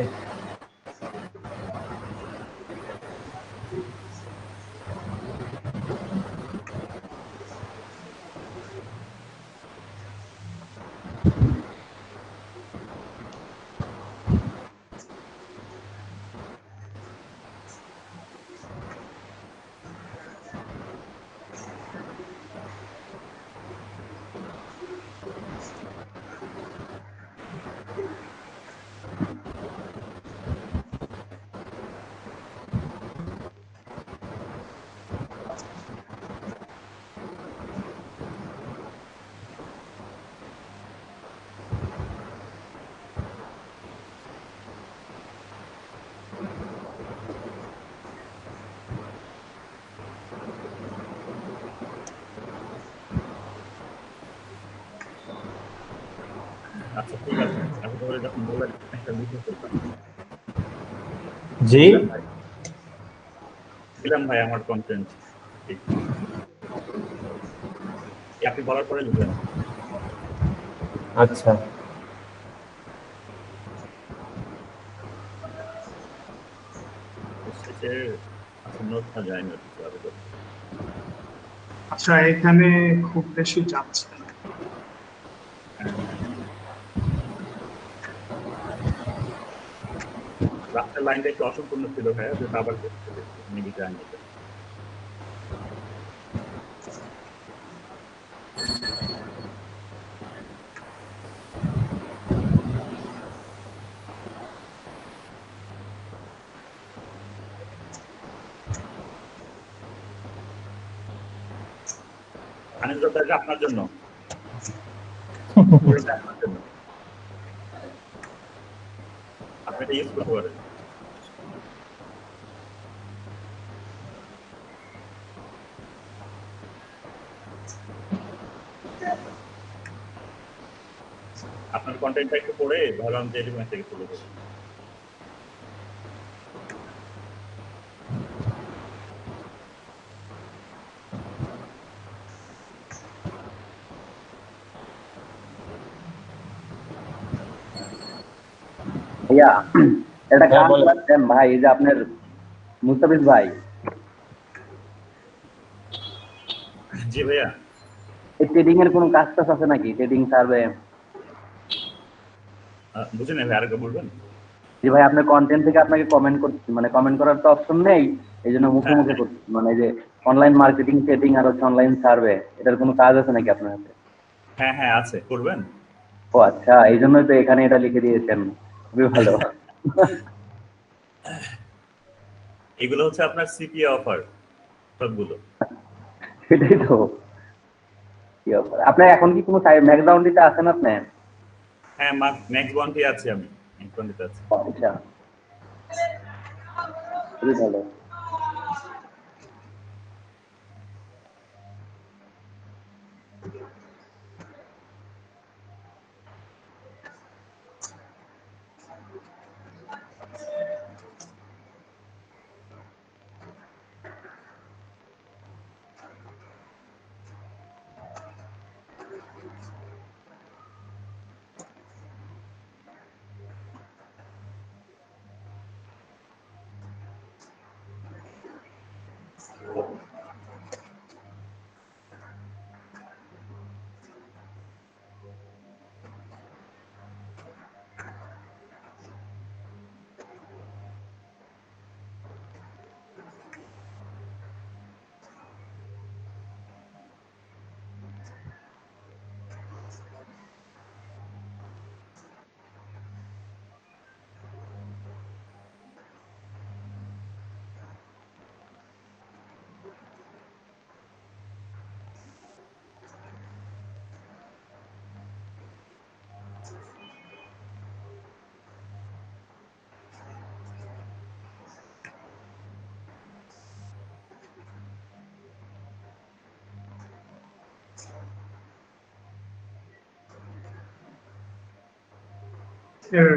আচ্ছা ঠিক আছে, আমি তাহলে যখন বললেন একটা লিখে ফেললাম। জি দিলাম ভাই আমার কন্টেন্ট ঠিক আপনি বলার পরে লিখলেন। আচ্ছা শেষে আচ্ছা নোটটা যায় না কিছু আরো করতে। আচ্ছা এখানে খুব বেশি যাচ্ছে না। রাস্তার লাইনটা একটু অসম্পূর্ণ ছিল ভাইয়া, যেটা আবার করতে হবে মিডিটা আনতে। আনিসুল ভাই আপনার জন্য পুরোটা আপনার জন্য, আপনি এটা ইউজ করতে পারেন। আপনার কন্টেন্টটা একটু পড়ে ভাবলাম যে এরকম থেকে তুলে দেবো। ভাইয়া এটা হ্যাঁ, কাম বলেন। করছেন ভাই, এই যে আপনার মুস্তাফিজ ভাই, জি ভাইয়া। এই ট্রেডিং এর কোনো কাজ টাজ আছে নাকি? Trading survey? বুঝলেন ভাই, আরেকবার বলবেন? জি ভাই, আপনার কন্টেন্ট থেকে আপনাকে কমেন্ট করতে, মানে কমেন্ট করার তো অপশন নেই, এই জন্য মুখে হ্যাঁ, মুখে করতে, মানে এই যে অনলাইন মার্কেটিং, ট্রেডিং আর হচ্ছে অনলাইন সার্ভে, এটার কোনো কাজ আছে নাকি আপনার হাতে? হ্যাঁ হ্যাঁ আছে, করবেন? ও আচ্ছা, এই জন্যই তো এখানে এটা লিখে দিয়েছেন, খুবই ভালো। এগুলো হচ্ছে আপনার সিপিএ অফার সবগুলো। সেটাই তো, কি ব্যাপার? আপনার এখন কি কোনো ম্যাকডাউনটিতে আছেন আপনি? হ্যাঁ নেক্সট ওয়ানটি আছে, আমি নেক্সট ওয়ানটিতে আছি। আচ্ছা, খুবই ভালো।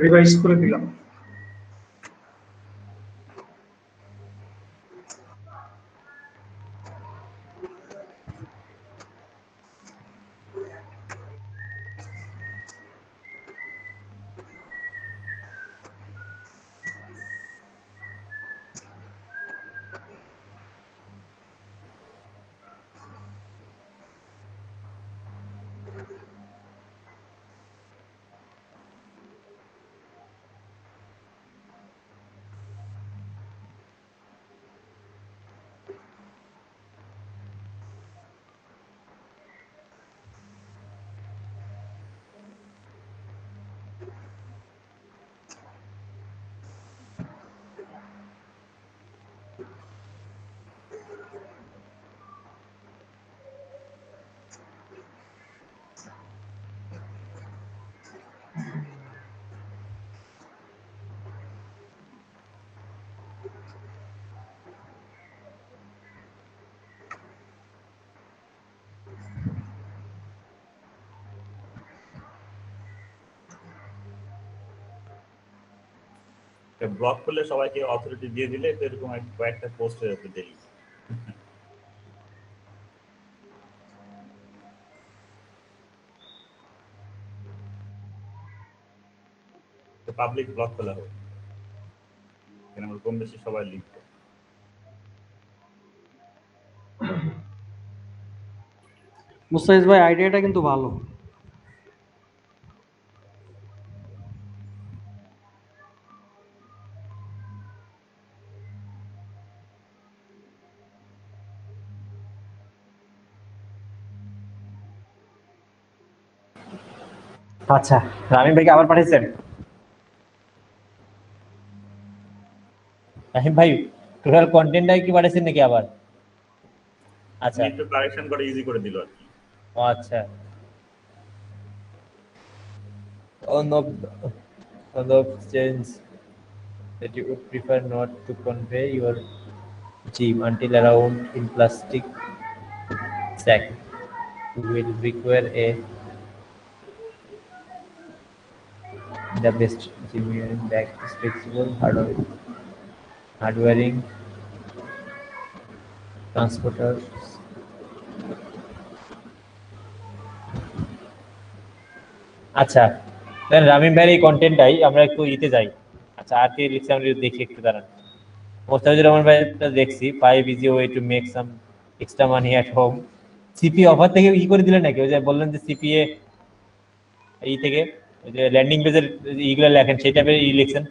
রিভাইজ করে দিলাম। ব্লগ করলে সবাইকে অথরিটি দিয়ে দিলে তো এরকম কয়েকটা পোস্ট হয়ে যাবে ডেইলি। পাবলিক ব্লগ খোলা হবে, এখানে আমরা কম বেশি সবাই লিখব। মুস্তাফিজ ভাই আইডিয়াটা কিন্তু ভালো। আচ্ছা, রামিম ভাইকে আবার পাঠিয়েছেন? রাহিম ভাই টোটাল কন্টেন্টটাই কি পাঠিয়েছেন নাকি আবার? আচ্ছা, একটু কারেকশন করে ইজি করে দিল আর কি। ও আচ্ছা। On the change that you would prefer not to convey your gym until around in plastic sack. You will require the best gym wearing bag is flexible, hard wearing transporters. আচ্ছা, দেন রামিম ভাইয়ের এই কন্টেন্টটাই আমরা একটু ইতে যাই। আচ্ছা, আর কি লিখছি আমরা একটু দেখি, একটু দাঁড়ান। মোস্তাফিজুর রহমান ভাইটা দেখছি, 5 easy way to make some extra money at home. CP offer থেকে ই করে দিলেন নাকি? ওই যে বললেন যে সিপিএ এই থেকে ওই যে ল্যান্ডিং পেজের ইগুলো লেখেন সেই টাইপের ই লিখছেন।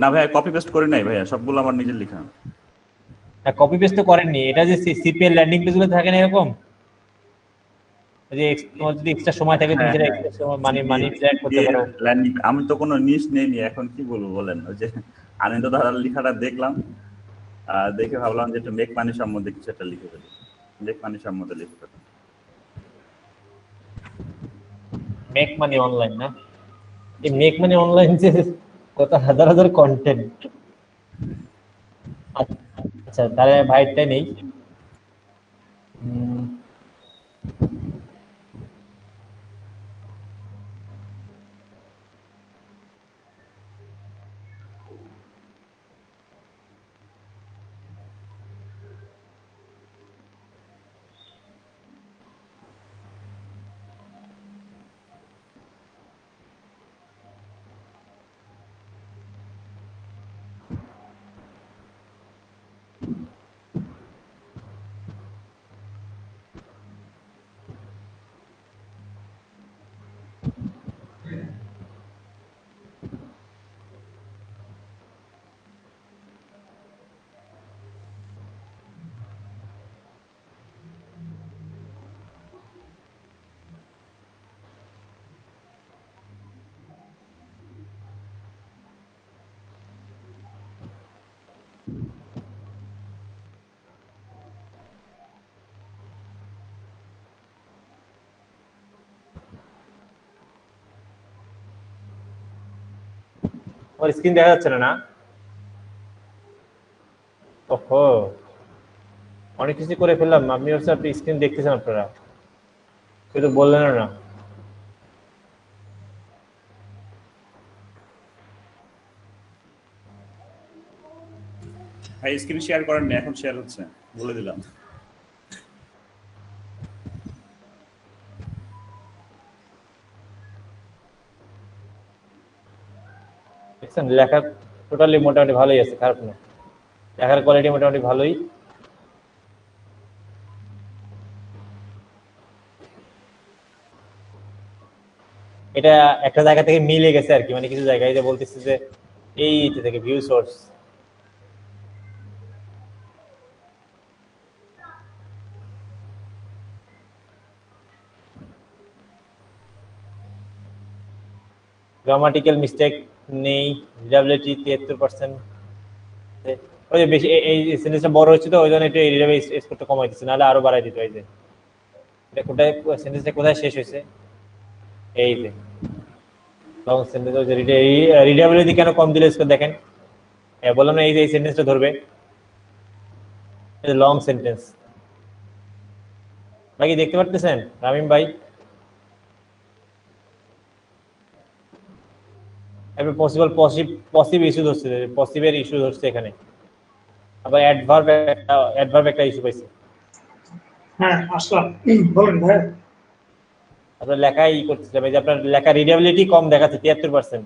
না ভাইয়া, কপি পেস্ট করে নাই ভাইয়া, সবগুলো আমার নিজের লেখা। হ্যাঁ, কপি পেস্ট তো করেননি। এটা যে সিপিএ ল্যান্ডিং পেজগুলো থাকে না এরকম, যে তোমার যদি এক্সট্রা সময় থাকে তুমি সেটা এক্সট্রা সময় মানি ট্র্যাক করতে পারো। ল্যান্ডিং আমি তো কোনো নিশ নেইনি, এখন কি বলবো বলেন। ওই যে আনন্দ ধারার লেখাটা দেখলাম, দেখে ভাবলাম যে একটু মেক মানি সম্বন্ধে কিছু একটা লিখে ফেলি। মেক মানি সম্বন্ধে লিখে ফেলি। মেক মানি অনলাইন না? এই মেক মানি অনলাইন যে কত হাজার হাজার কন্টেন্ট। আচ্ছা, তাহলে ভাইটাই নেই। ওর স্ক্রিন দেখা যাচ্ছে না? ওহো, অনেক কিছু করে ফেললাম। আপনি হচ্ছে আপনি স্ক্রিন দেখতেছেন, আপনারা কিন্তু বললেন না। ভাই স্ক্রিন শেয়ার করেন না, এখন শেয়ার হচ্ছে, বলে দিলাম। দেখছেন লেখা টোটালি মোটামুটি ভালোই আছে, খারাপ না। লেখার কোয়ালিটি মোটামুটি ভালোই। এটা একটা জায়গা থেকে মিলে গেছে আর কি, মানে কিছু জায়গায় যে বলতেছে যে এই থেকে ভিউ সোর্স। গ্রামাটিক্যাল মিস্টেক নেই, রিডাবিলিটি 73%। ওই যে বেশি এই সেন্টেন্সটা বড় হচ্ছে তো ওই জন্য একটু রিডাবিলিটি স্কোরটা কমাই দিচ্ছে, নাহলে আরো বাড়াই দিত। এই যে এটা কোথায় সেন্টেন্সটা কোথায় শেষ হয়েছে, এই যে লং সেন্টেন্স। ওই যে রিডাবিলিটি কেন কম দিলে স্কোর দেখেন, বললাম না এই যে এই সেন্টেন্সটা ধরবে, এই যে লং সেন্টেন্স বাকি দেখতে পারতেছেন রামিম ভাই? এবার পসিভ ইস্যু ধরছে, পসিভের ইস্যু ধরছে এখানে। আবার অ্যাডভার্ব একটা ইস্যু পাইছে। হ্যাঁ আসলাম, বলেন ভাই। আপনার লেখাই করতেছিলাম, এই যে আপনার লেখা রিডেবিলিটি কম দেখাচ্ছে 73%।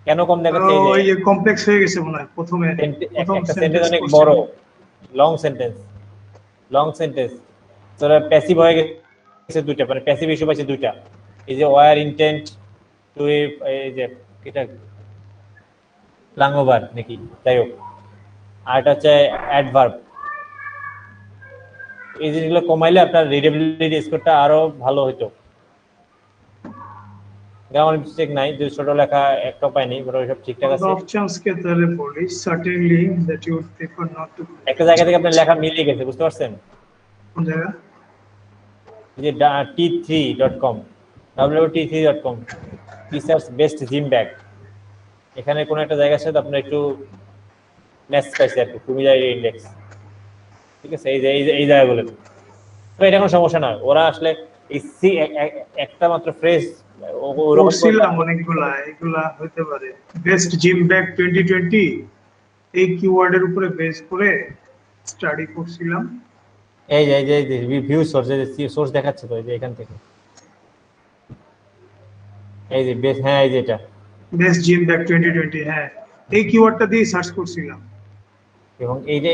কেন কম দেখাচ্ছে? এই ওই যে যে কমপ্লেক্স হয়ে গেছে মনে হয় প্রথমে, একটা সেন্টেন্স অনেক বড়, লং সেন্টেন্স তোরা প্যাসিভ হয়ে গেছে দুইটা, মানে প্যাসিভ ইস্যু পাইছে দুইটা। এই যে ওয়ার ইন্টেন্ট টু, এই যে এটা লাঙ্গোভার নাকি, যাই হোক। আর এটা হচ্ছে অ্যাডভার্ব। এই জিনিসগুলো কমাইলে আপনার রিডেবিলিটি স্কোরটা আরো ভালো হতো। গ্রামার মিস্টেক নাই, যে ছোট লেখা একটা পাইনি, ওটা সব ঠিকঠাক আছে। অপশনস কে তাহলে বলি, certainly that you would prefer not to. একটা জায়গা থেকে আপনার লেখা মিলিয়ে গেছে, বুঝতে পারছেন? কোন জায়গা? এই যে t3.com, wt3.com, research best gym bag, এখানে কোন একটা জায়গার সাথে আপনার একটু ম্যাচ পাইছে আর কি, কুমিল্লার ইন্ডেক্স। ঠিক আছে, এই জায়গাগুলো তো এটা কোনো সমস্যা না। ওরা আসলে এই একটা মাত্র ফ্রেজ করছিলাম অনেকগুলা, এগুলা হতে পারে। বেস্ট জিম ব্যাগ 2020 এই কিওয়ার্ডের উপরে বেস করে স্টাডি করছিলাম। এই যে ভিউ সোর্স, এই যে সোর্স দেখাচ্ছে তো, এই যে এখান থেকে, এই যে বেস, হ্যাঁ এই যে এটা বেস্ট জিম ব্যাগ 2020, হ্যাঁ এই কিওয়ার্ডটা দিয়ে সার্চ করছিলাম। এবং এই যে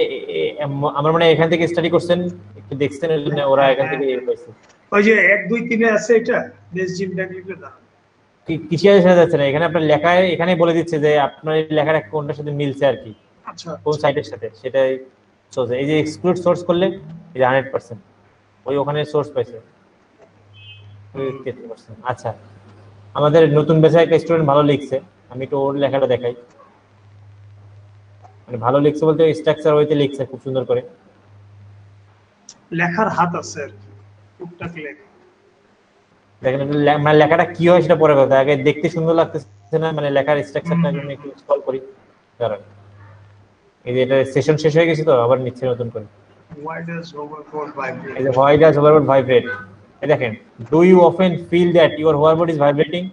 আমরা মানে এখান থেকে স্টাডি করছেন, একটু দেখছেন, এর জন্য ওরা এখান থেকে পাইছে। ওই যে 1 2 3 এ আছে এটা বেস্ট জিম ব্যাগ লিখলে দাও। কিছু আসা যাচ্ছে না, এখানে আপনার লেখায় এখানে বলে দিচ্ছে যে আপনার এই লেখাটা কোনটার সাথে মিলছে আর কি, আচ্ছা কোন সাইটের সাথে, সেটাই সোজা। এই যে এক্সক্লুড সোর্স করলে এই যে 100%, ওই ওখানে সোর্স পাইছে 33%। আচ্ছা, আমাদের নতুন বেচে একটা স্টুডেন্ট ভালো লিখছে, আমি একটু ওর লেখাটা দেখাই। মানে ভালো লিখছে বলতে স্ট্রাকচার হইতে লিখছে খুব সুন্দর করে, লেখার হাত আছে আর কি, টুকটাক লেখা। দেখেন মানে লেখাটা কি হয় সেটা পরে কথা, আগে দেখতে সুন্দর লাগতেছে না, মানে লেখার স্ট্রাকচারটা জন্য একটু স্ক্রল করি। কারণ এই যে এটা সেশন শেষ হয়ে গেছে তো আবার নিচ্ছে নতুন করে। Why does hoverboard vibrate? এই যে why does hoverboard vibrate, এই দেখেন, do you often feel that your hoverboard is vibrating?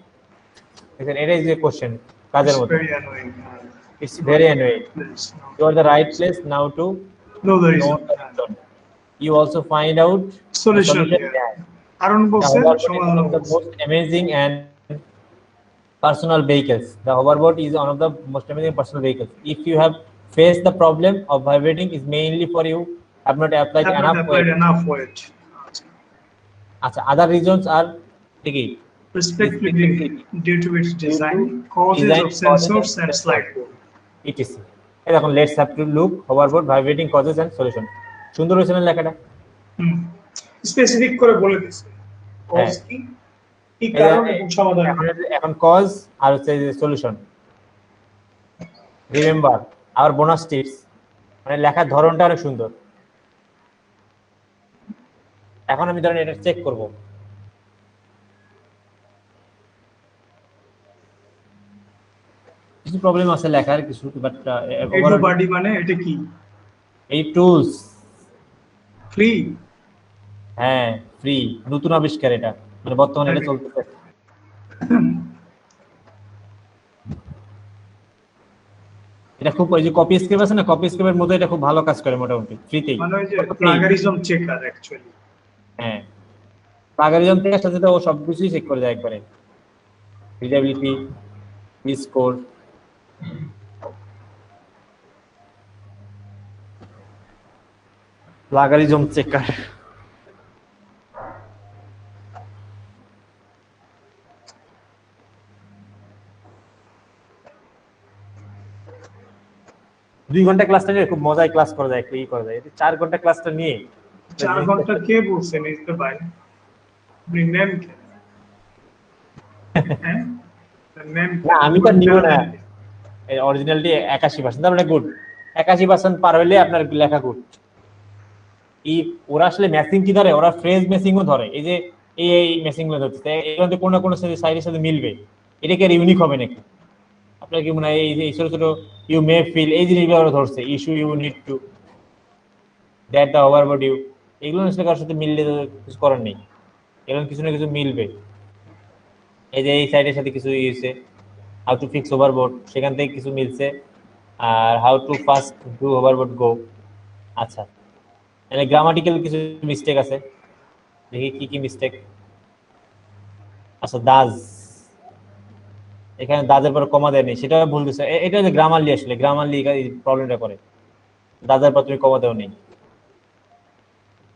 দেখেন এটা ইজ এ কোশ্চেন, কাজের মতো। Very annoying. It's very annoying. Yes, no. You are the right place now to No, there is know the reason. You also find out solution. Yeah. Arun The বলছে hoverboard is one সমাধান of the most amazing and personal vehicles. The hoverboard is one of the most amazing personal vehicles. If you have faced the problem of vibrating, is mainly for you have not applied have not enough applied weight. enough weight. Acha, other reasons are tricky. Respectively, due to its design, causes of sensors and slide board. etc. এই দেখুন, let's have to look hoverboard vibrating causes and solution. সুন্দর হয়েছে না লেখাটা? স্পেসিফিক করে বলে দিছে কজ কি, কি কারণ এবং সমাধান। এখন কজ আর হচ্ছে solution. Remember our bonus tips, মানে লেখার ধরনটা অনেক সুন্দর। এখন আমি ধরেন এটা চেক করব, কিছু প্রবলেম আছে লেখার কিছু, বাট এডুবাডি মানে এটা কি? এই টুলস ফ্রি? হ্যাঁ ফ্রি, নতুন আবিষ্কার এটা, মানে বর্তমানে এটা চলতেছে। এটা খুব, ওই যে কপি স্ক্রিপ আছে না, কপি স্ক্রিপের মতো এটা খুব ভালো কাজ করে মোটামুটি ফ্রিতেই। মানে ওই যে প্লাগারিজম চেকার অ্যাকচুয়ালি। হ্যাঁ, প্লাগারিজম থেকে সাথে ও সবকিছুই চেক করে দেয় একবারে, রিডেবিলিটি, স্কোর। Plagiarism checker. দুই ঘন্টা ক্লাসটা নিয়ে খুব মজায় ক্লাস করা যায়, ই করা যায়। 4 ঘন্টা ক্লাসটা নিয়ে 4 ঘন্টা কে বলছে নিতে পারে? ম্যাম কে? হ্যাঁ ম্যাম, আমি তো নিব না। অরিজিনালিটি 81%, তার মানে গুড। 81% পার হইলে আপনার লেখা গুড। এই ওরা আসলে ম্যাচিং কি ধরে, ওরা ফ্রেজ ম্যাচিংও ধরে। এই যে এই ম্যাচিং গুলো ধরছে, এর মধ্যে কোনো না কোনো সাইডের সাথে মিলবে। এটা কি আর ইউনিক হবে নাকি? আপনার কি মনে হয় এই যে ছোট ছোট ইউ মে ফিল, এই জিনিসগুলো ওরা ধরছে। Issue you need to that the overboard you এগুলো আসলে কারোর সাথে মিললে তো কিছু করার নেই, এগুলো কিছু না কিছু মিলবে। এই যে এই সাইডের সাথে কিছু হয়েছে, হাউ টু ফিক্স ওভারবোর্ড, সেখান থেকে কিছু মিলছে। আর হাউ টু ফাস্ট ডু ওভারবোর্ড গো। আচ্ছা, মানে গ্রামাটিক্যাল কিছু মিস্টেক আছে, দেখি কি কি মিস্টেক। আচ্ছা, দাজ, এখানে দাজের পর কমা দেয়নি, সেটা ভুল দিচ্ছে। এটা যে গ্রামারলি, আসলে গ্রামারলি প্রবলেমটা করে, দাজের পর তুমি কমা দেও নেই।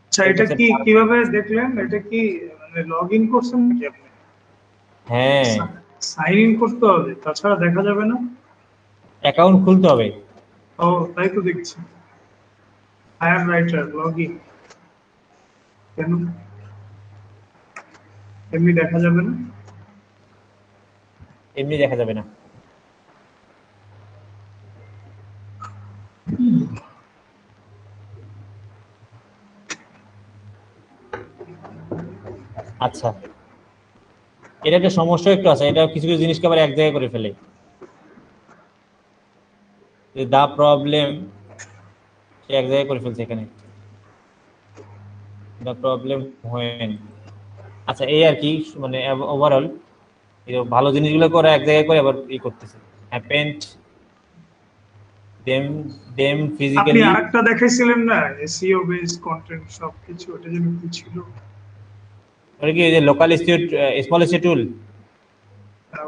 আচ্ছা, এটা কি কিভাবে দেখলেন? এটা কি মানে লগ ইন করছেন নাকি আপনি? হ্যাঁ, সাইন ইন করতে হবে, তাছাড়া দেখা যাবে না। অ্যাকাউন্ট খুলতে হবে। ও তাই তো দেখছি। হায়ার রাইটার লগ ইন, কেন এমনি দেখা যাবে না? এমনি দেখা যাবে না। আচ্ছা, এটা একটা সমস্যা একটু আছে, এটা কিছু কিছু জিনিসকে আবার এক জায়গায় করে ফেলে। দা প্রবলেম সে এক জায়গায় করে ফেলছে এখানে, দা প্রবলেম হোয়েন। আচ্ছা, এই আর কি, মানে ওভারঅল ভালো জিনিসগুলো করে এক জায়গায় করে আবার ই করতেছে। হ্যাপেন্ড দেম দেম আপনি ফিজিক্যালি। আরেকটা দেখাইছিলেন না, এসইও বেসড কন্টেন্ট সবকিছু, ওটা যেন কি ছিল? ওটা কি যে লোকাল স্মল টুল?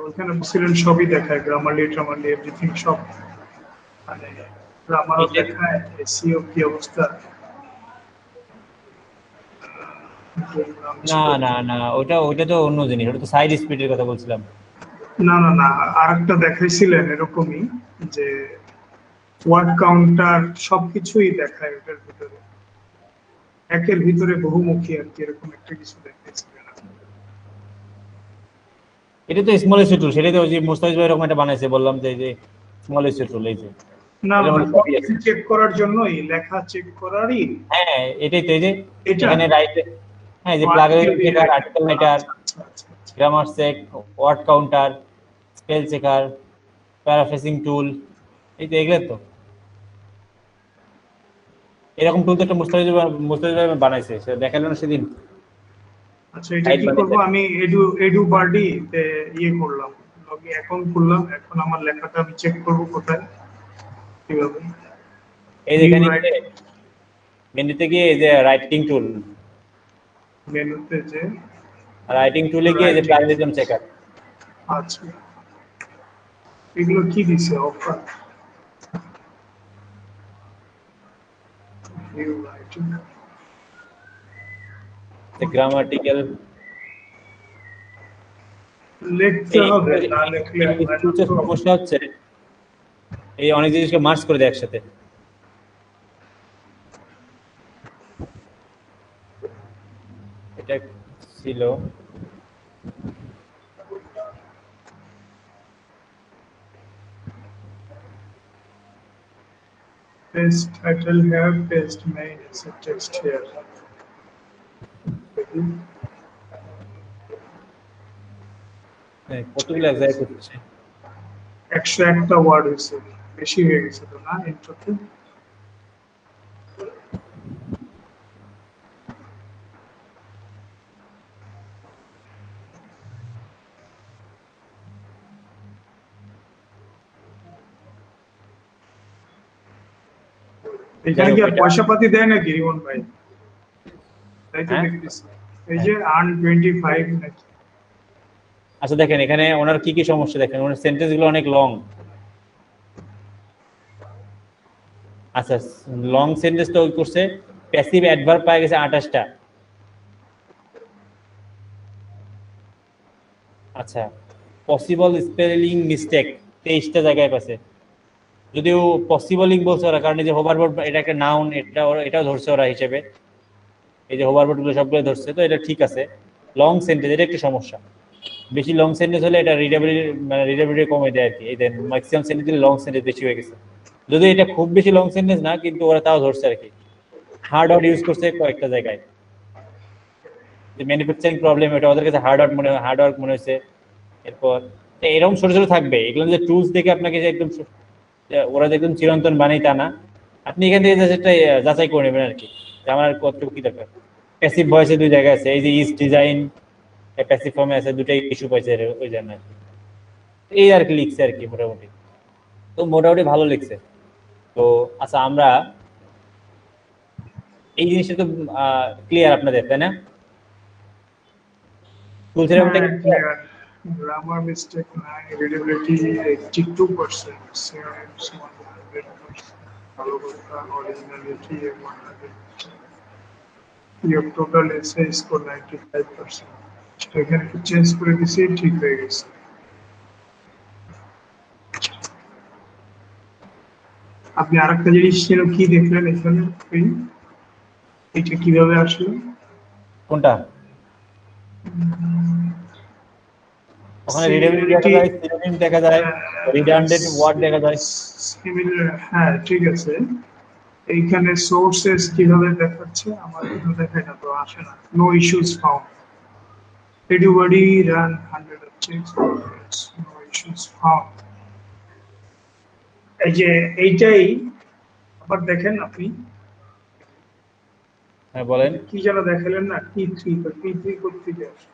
ওখানে ছিলেন সবই দেখায়, গ্রামারলি ট্রামারলি এভরিথিং সব, মানে গ্রামারও দেখায়, এসইও কি অবস্থা। না না না, ওটা তো অন্য জিনিস, ওটা তো সাইড স্পিডের কথা বলছিলাম। না না না, আরেকটা দেখাইছিলেন এরকমই, যে ওয়ার্ড কাউন্টার সবকিছুই দেখায় ওটার ভিতরে, একের ভিতরে বহুমুখী আর কি, এরকম একটা কিছু দেখাইছিলেন। এটা তো স্মল টুল, সেটাই তো ওই যে মুস্তাফিজ ভাই এরকম একটা বানাইছে, বললাম যে এই যে স্মল টুল, এই যে না চেক করার জন্যই, লেখা চেক করারই। হ্যাঁ, এটাই তো, এই যে এটা এখানে রাইট, হ্যাঁ, যে plugin checker, article writer, grammar check, word counter, spell checker, paraphrasing tool, এই তো এগুলো তো। এরকম টুল তো একটা মুস্তাফিজ ভাই বানাইছে, সে দেখালো না সেদিন। আচ্ছা, এটা কি করব আমি? এডু বার্ডি তে ইয়ে করলাম, লগইন অ্যাকাউন্ট খুললাম, এখন আমার লেখাটা আমি চেক করব কোথায়, কিভাবে? এই যেখানে মেনুতে গিয়ে এই যে রাইটিং টুল, মেনুতে যে রাইটিং টুলে গিয়ে যে প্লাগইন চেকার। আচ্ছা, এগুলো কি দিছে offer? View writing, the grammatical লিখতে হবে, না লিখলে সমস্যা হচ্ছে এই অনেক জিনিসকে মার্জ করে দেয় একসাথে। এটা ছিল paste title here, paste main as a text here. কতগুলো এক জায়গায় করছে, 101টা ওয়ার্ড হয়েছে, বেশি হয়ে গেছে তো না ইন্ট্রোতে? এখানে কি পয়সা পাতি দেয় নাকি রিমন ভাই? তাই তো দেখতেছি, এই যে আর্ন 25 নাকি। আচ্ছা, দেখেন এখানে ওনার কি কি সমস্যা, দেখেন ওনার সেন্টেন্স গুলো অনেক লং। আচ্ছা, লং সেন্টেন্স তো করছে, প্যাসিভ অ্যাডভার্ব পাওয়া গেছে 28টা। আচ্ছা, পসিবল স্পেলিং মিস্টেক 23টা জায়গায় পাচ্ছে। যদিও পসিবলিং বলছে ওরা, কারণ এই যে হোভারবোর্ড এটা একটা নাউন, এটাও ধরছে ওরা হিসেবে, এই যে হোভারবোর্ড গুলো সবগুলো ধরছে, তো এটা ঠিক আছে। লং সেন্টেন্স এটা একটু সমস্যা, বেশি লং সেন্টেন্স হলে এটা রিডেবিলিটি কমে দেয় আর কি। এই দেন ম্যাক্সিমাম সেন্টেন্স লং সেন্টেন্স বেশি হয়ে গেছে, যদি এটা খুব বেশি লং সেন্টেন্স না, কিন্তু ওরা তাও ধরছে আর কি। হার্ড ওয়ার্ড ইউজ করছে কয়েকটা জায়গায়, যে ম্যানুফ্যাকচারিং প্রবলেম, এটা ওদের কাছে হার্ড ওয়ার্ক মনে হয়েছে। এরপর এরকম ছোট ছোট থাকবে, এগুলো যে টুলস দেখে আপনাকে যে একদম ওরা যে একদম চিরন্তন বানাই তা না, আপনি এখান থেকে একটা যাচাই করে নেবেন আর কি। যে আমার আর কতটুকু কি দরকার। প্যাসিভ ভয়েসে দুই জায়গায় আছে, এই যে ইস ডিজাইন প্যাসিভ ফর্মে আছে, দুটাই ইস্যু পাইছে ওই জন্য আর কি। এই আর কি লিখছে আর কি মোটামুটি, তো মোটামুটি ভালো লিখছে। তো আচ্ছা, আমরা এই জিনিসটা তো ক্লিয়ার আপনাদের, তাই না? টুলস এর ব্যাপারটা কি clear? গ্রামার মিস্টেক নাই, রিডেবিলিটি 82%, সিআরএম 100%, ভালো কথা, অরিজিনালিটি 100%, ইয়োর টোটাল এসে স্কোর 95%। এখানে একটু চেঞ্জ করে দিছি, ঠিক হয়ে গেছে। আপনি আরেকটা জিনিস ছিল, কি দেখলেন এখানে? এটা কিভাবে আসলো? কোনটা? ওখানে রিডেবিলিটি দেখা যায়, সিনোনিম দেখা যায়, রিডান্ডেন্ট ওয়ার্ড দেখা যায়। সিমিলার, হ্যাঁ ঠিক আছে। এইখানে সোর্সেস কিভাবে দেখাচ্ছে? আমার কিন্তু দেখায় না, তো আসে না। No issues found, everybody run 100 of checks, no issues found. এই যে এইটাই আবার দেখেন আপনি, হ্যাঁ বলেন। কি যেন দেখালেন না, T3, তো T3 করতে গিয়ে আসে।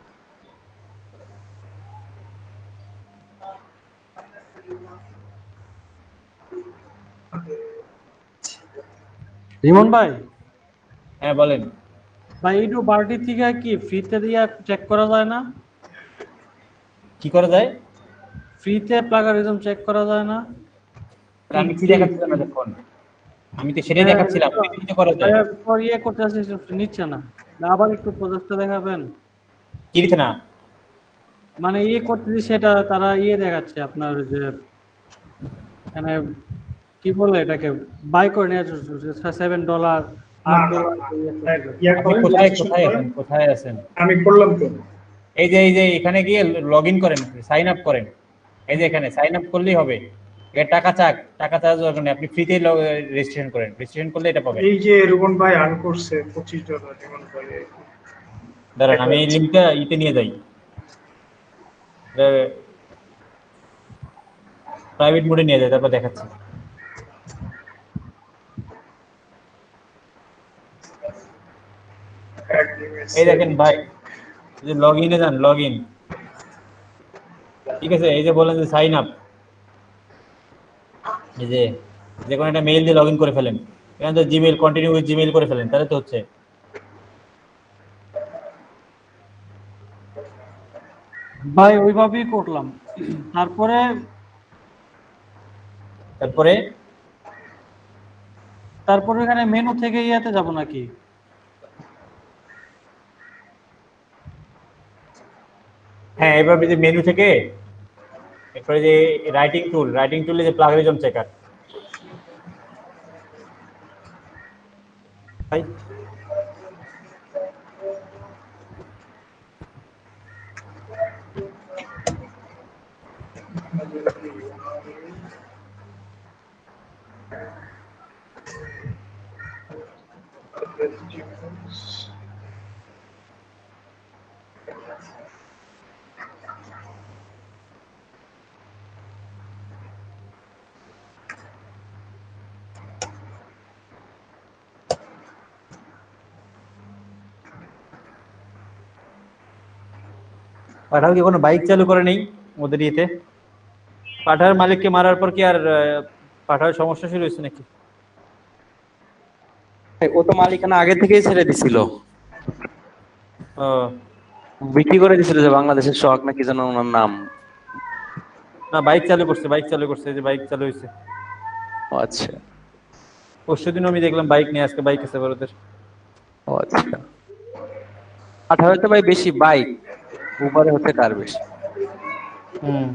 রিমন ভাই, হ্যাঁ বলেন। ভাই একটু বার্টি থেকে কি ফ্রিতে দিয়া চেক করা যায় না? কি করা যায়? ফ্রিতে প্লাগারিজম চেক করা যায় না? আমি কি দেখাচ্ছিলাম এতক্ষণ? আমি তো সেটাই দেখাচ্ছিলাম, কি করা যায়? পর ইয়ে করতে আসছে, নিচ্ছে না। আবার একটু প্রজেক্টটা দেখাবেন। কি দিচ্ছে না? মানে ইয়ে করতেছি সেটা তারা ইয়ে দেখাচ্ছে আপনার যে মানে কি বলে এটাকে বাই করে নিয়ে $7 আপনি কোথায় কোথায় আছেন? কোথায় আছেন? আমি করলাম তো। এই যে এখানে গিয়ে লগ ইন করেন, সাইন আপ করেন। এই যে এখানে সাইন আপ করলেই হবে। এর টাকা টাকা চার্জ দরকার নেই, আপনি ফ্রিতেই রেজিস্ট্রেশন করেন। রেজিস্ট্রেশন করলে এটা পাবেন। এই যে রুবন ভাই আর্ন করছে $25 রুবন ভাই। দাঁড়ান, আমি এই লিঙ্কটা ইতে নিয়ে যাই, প্রাইভেট মোডে নিয়ে যাই, তারপর দেখাচ্ছি। এই দেখেন ভাই, এই যে লগ ইনে যান, লগ ইন, ঠিক আছে? এই যে বলেন যে সাইন আপ, এই যে কোনো একটা মেইল দিয়ে লগ ইন করে ফেলেন। এখানে তো জিমেইল, কন্টিনিউ উইথ জিমেইল করে ফেলেন, তাহলে তো হচ্ছে। ভাই ওইভাবেই করলাম। তারপরে তারপরে এখানে মেনু থেকে ইয়াতে যাব নাকি? হ্যাঁ, এবার যে মেনু থেকে এরপরে যে রাইটিং টুলে যে প্লাগারিজম চেকার, ভাই পাঠাও কি কোনো বাইক চালু করে নেই ওদের ইয়েতে? পাঠার মালিককে মারার পর কি আর পাঠার সমস্যা শুরু হয়েছে নাকি? ও তো মালিকানা আগে থেকেই ছেড়ে দিছিল, ও বিক্রি করে দিছিল, যে বাংলাদেশের শখ নাকি যেন ওনার নাম। না, বাইক চালু করছে, এই যে বাইক চালু হয়েছে। ও আচ্ছা, পরশুদিন আমি দেখলাম বাইক নিয়ে, আজকে বাইক আছে ওদের। ও আচ্ছা। 18 ভাই বেশি বাইক, উবারে হচ্ছে কার বেশি। হুম।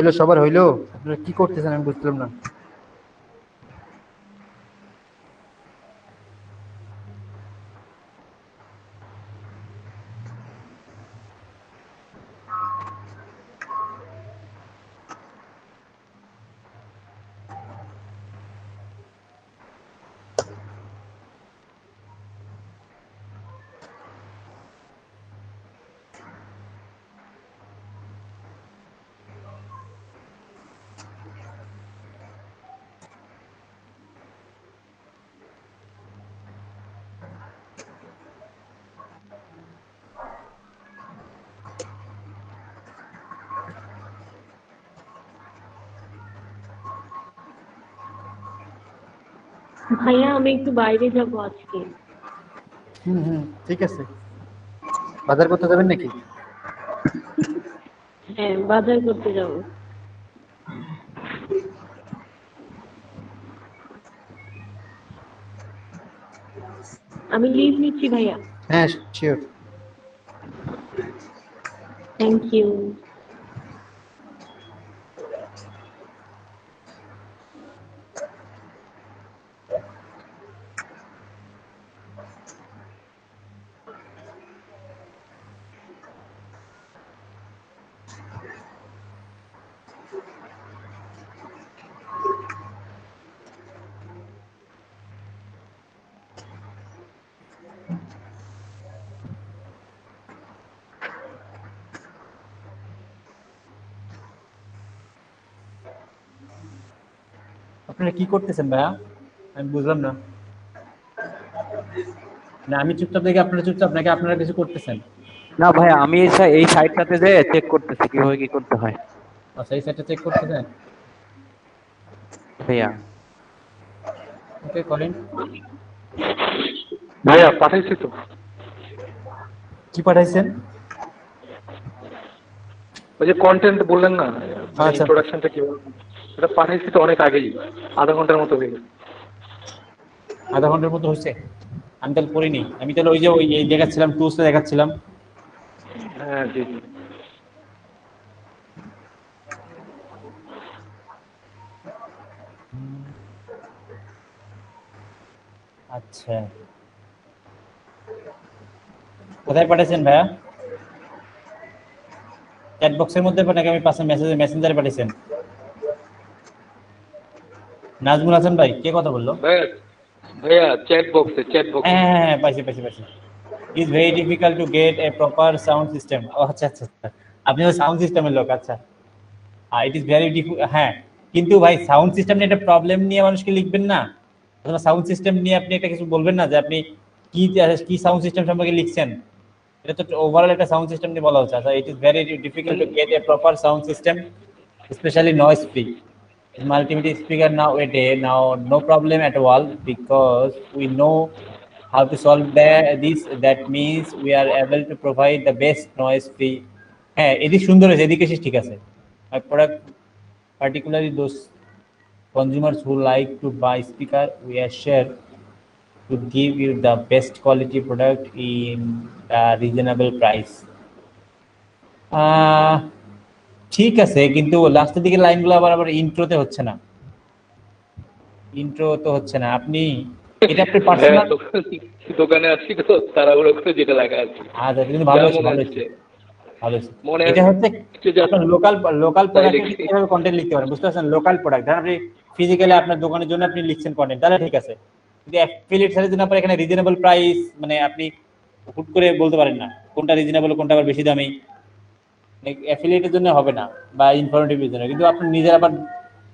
হইলো সবার হইলো? আপনারা কি করতেছেন আমি বুঝলাম না। ভাইয়া আমি একটু বাইরে যাব আজকে। ঠিক আছে। বাজার করতে যাবেন নাকি? হ্যাঁ, বাজার করতে যাব। আমি লিভ নিচ্ছি ভাইয়া। হ্যাঁ শিওর। Thank you. আপনারা কি করতেছেন ভাইয়া? আমি বুঝলাম না। না আমি চুপচাপ দেখে আপনারা চুপচাপ নাকি আপনারা কিছু করতেছেন? না ভাই, আমি এই সাইটটাতে যে চেক করতেছি কিভাবে কি করতে হয়। আচ্ছা এই সাইটটা চেক করতেছেন ভাইয়া? ওকে করেন। ভাইয়া পাঠাইছি তো। কি পাঠাইছেন? ওই যে কন্টেন্ট বললেন না, আচ্ছা। ইন্ট্রোডাকশনটা কিভাবে, এটা পাঠাইছি তো অনেক আগেই, আধা ঘন্টার মতো হয়ে গেছে। আধা ঘন্টার মতো হয়েছে? আমি তাহলে পড়িনি। আমি তাহলে ওই যে ওই এই দেখাচ্ছিলাম টুলসটা দেখাচ্ছিলাম। হ্যাঁ জি জি। আচ্ছা কোথায় পাঠাইছেন ভাইয়া? চ্যাট বক্সের মধ্যে নাকি আমি পাশে মেসেঞ্জারে পাঠিয়েছেন? নাজমুল হাসান ভাই কে কথা বললো? ভাইয়া চ্যাট বক্সে হ্যাঁ পাইছি। Is very difficult to get a proper sound system. ও আচ্ছা। আপনি ওই সাউন্ড সিস্টেমের লোক। আচ্ছা ইট ইজ ভেরি হ্যাঁ, কিন্তু ভাই সাউন্ড সিস্টেম নিয়ে একটা প্রবলেম নিয়ে মানুষকে লিখবেন না। সাউন্ড সিস্টেম নিয়ে আপনি একটা কিছু বলবেন না যে আপনি কি সাউন্ড সিস্টেম সম্পর্কে লিখছেন। এটা তো ওভারঅল একটা সাউন্ড সিস্টেম নিয়ে বলা হচ্ছে। আচ্ছা it is very difficult to get a proper sound system specially noise free multimedia speaker now no problem at all because we know how to solve this. That means we are able to provide the best noise free. হ্যাঁ এদিকে সুন্দর হয়েছে, এদিকে ঠিক আছে। My product particularly those consumers who like to buy speaker, we are sure to give you the best quality product in a reasonable price. ঠিক আছে, কিন্তু লাস্টের দিকে লাইনগুলো আবার ইন্ট্রোতে হচ্ছে না। ইন্ট্রো তো হচ্ছে না। আপনি এটা আপনি পার্সোনাল দোকানে আছি তো তাড়াহুড়ো করে যেটা লাগা আছে। আচ্ছা কিন্তু ভালো হচ্ছে। এটা হচ্ছে আপনার লোকাল প্রোডাক্টে কিভাবে কন্টেন্ট লিখতে পারেন বুঝতে পারছেন? লোকাল প্রোডাক্ট ধরেন আপনি ফিজিক্যালি আপনার দোকানের জন্য আপনি লিখছেন কন্টেন্ট, তাহলে ঠিক আছে। কিন্তু অ্যাফিলিয়েট সাইটের জন্য আপনার এখানে রিজনেবল প্রাইস মানে আপনি হুট করে বলতে পারেন না কোনটা রিজনেবল কোনটা আবার বেশি দামি। অ্যাফিলিয়েটের জন্য হবে না বা ইনফরমেটিভের জন্য। কিন্তু আপনি নিজের আবার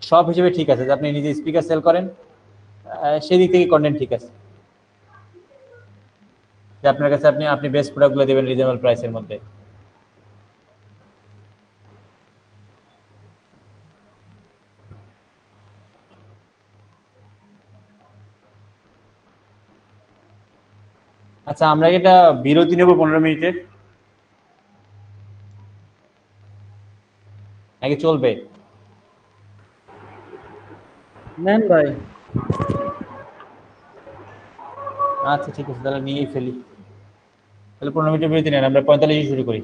সব হিসেবে ঠিক আছে যে আপনি নিজে স্পিকার সেল করেন, সেই দিক থেকে কন্টেন্ট ঠিক আছে যে আপনার কাছে আপনি বেস্ট প্রোডাক্টগুলো দেবেন রিজনেবল প্রাইসের মধ্যে। আচ্ছা আমরা এটা বিরতি নেব 15 মিনিটের নাকি চলবে? নেন ভাই। আচ্ছা ঠিক আছে তাহলে নিয়েই ফেলি। তাহলে 15 মিনিটের বিরতি নেন, আমরা 45 শুরু করি।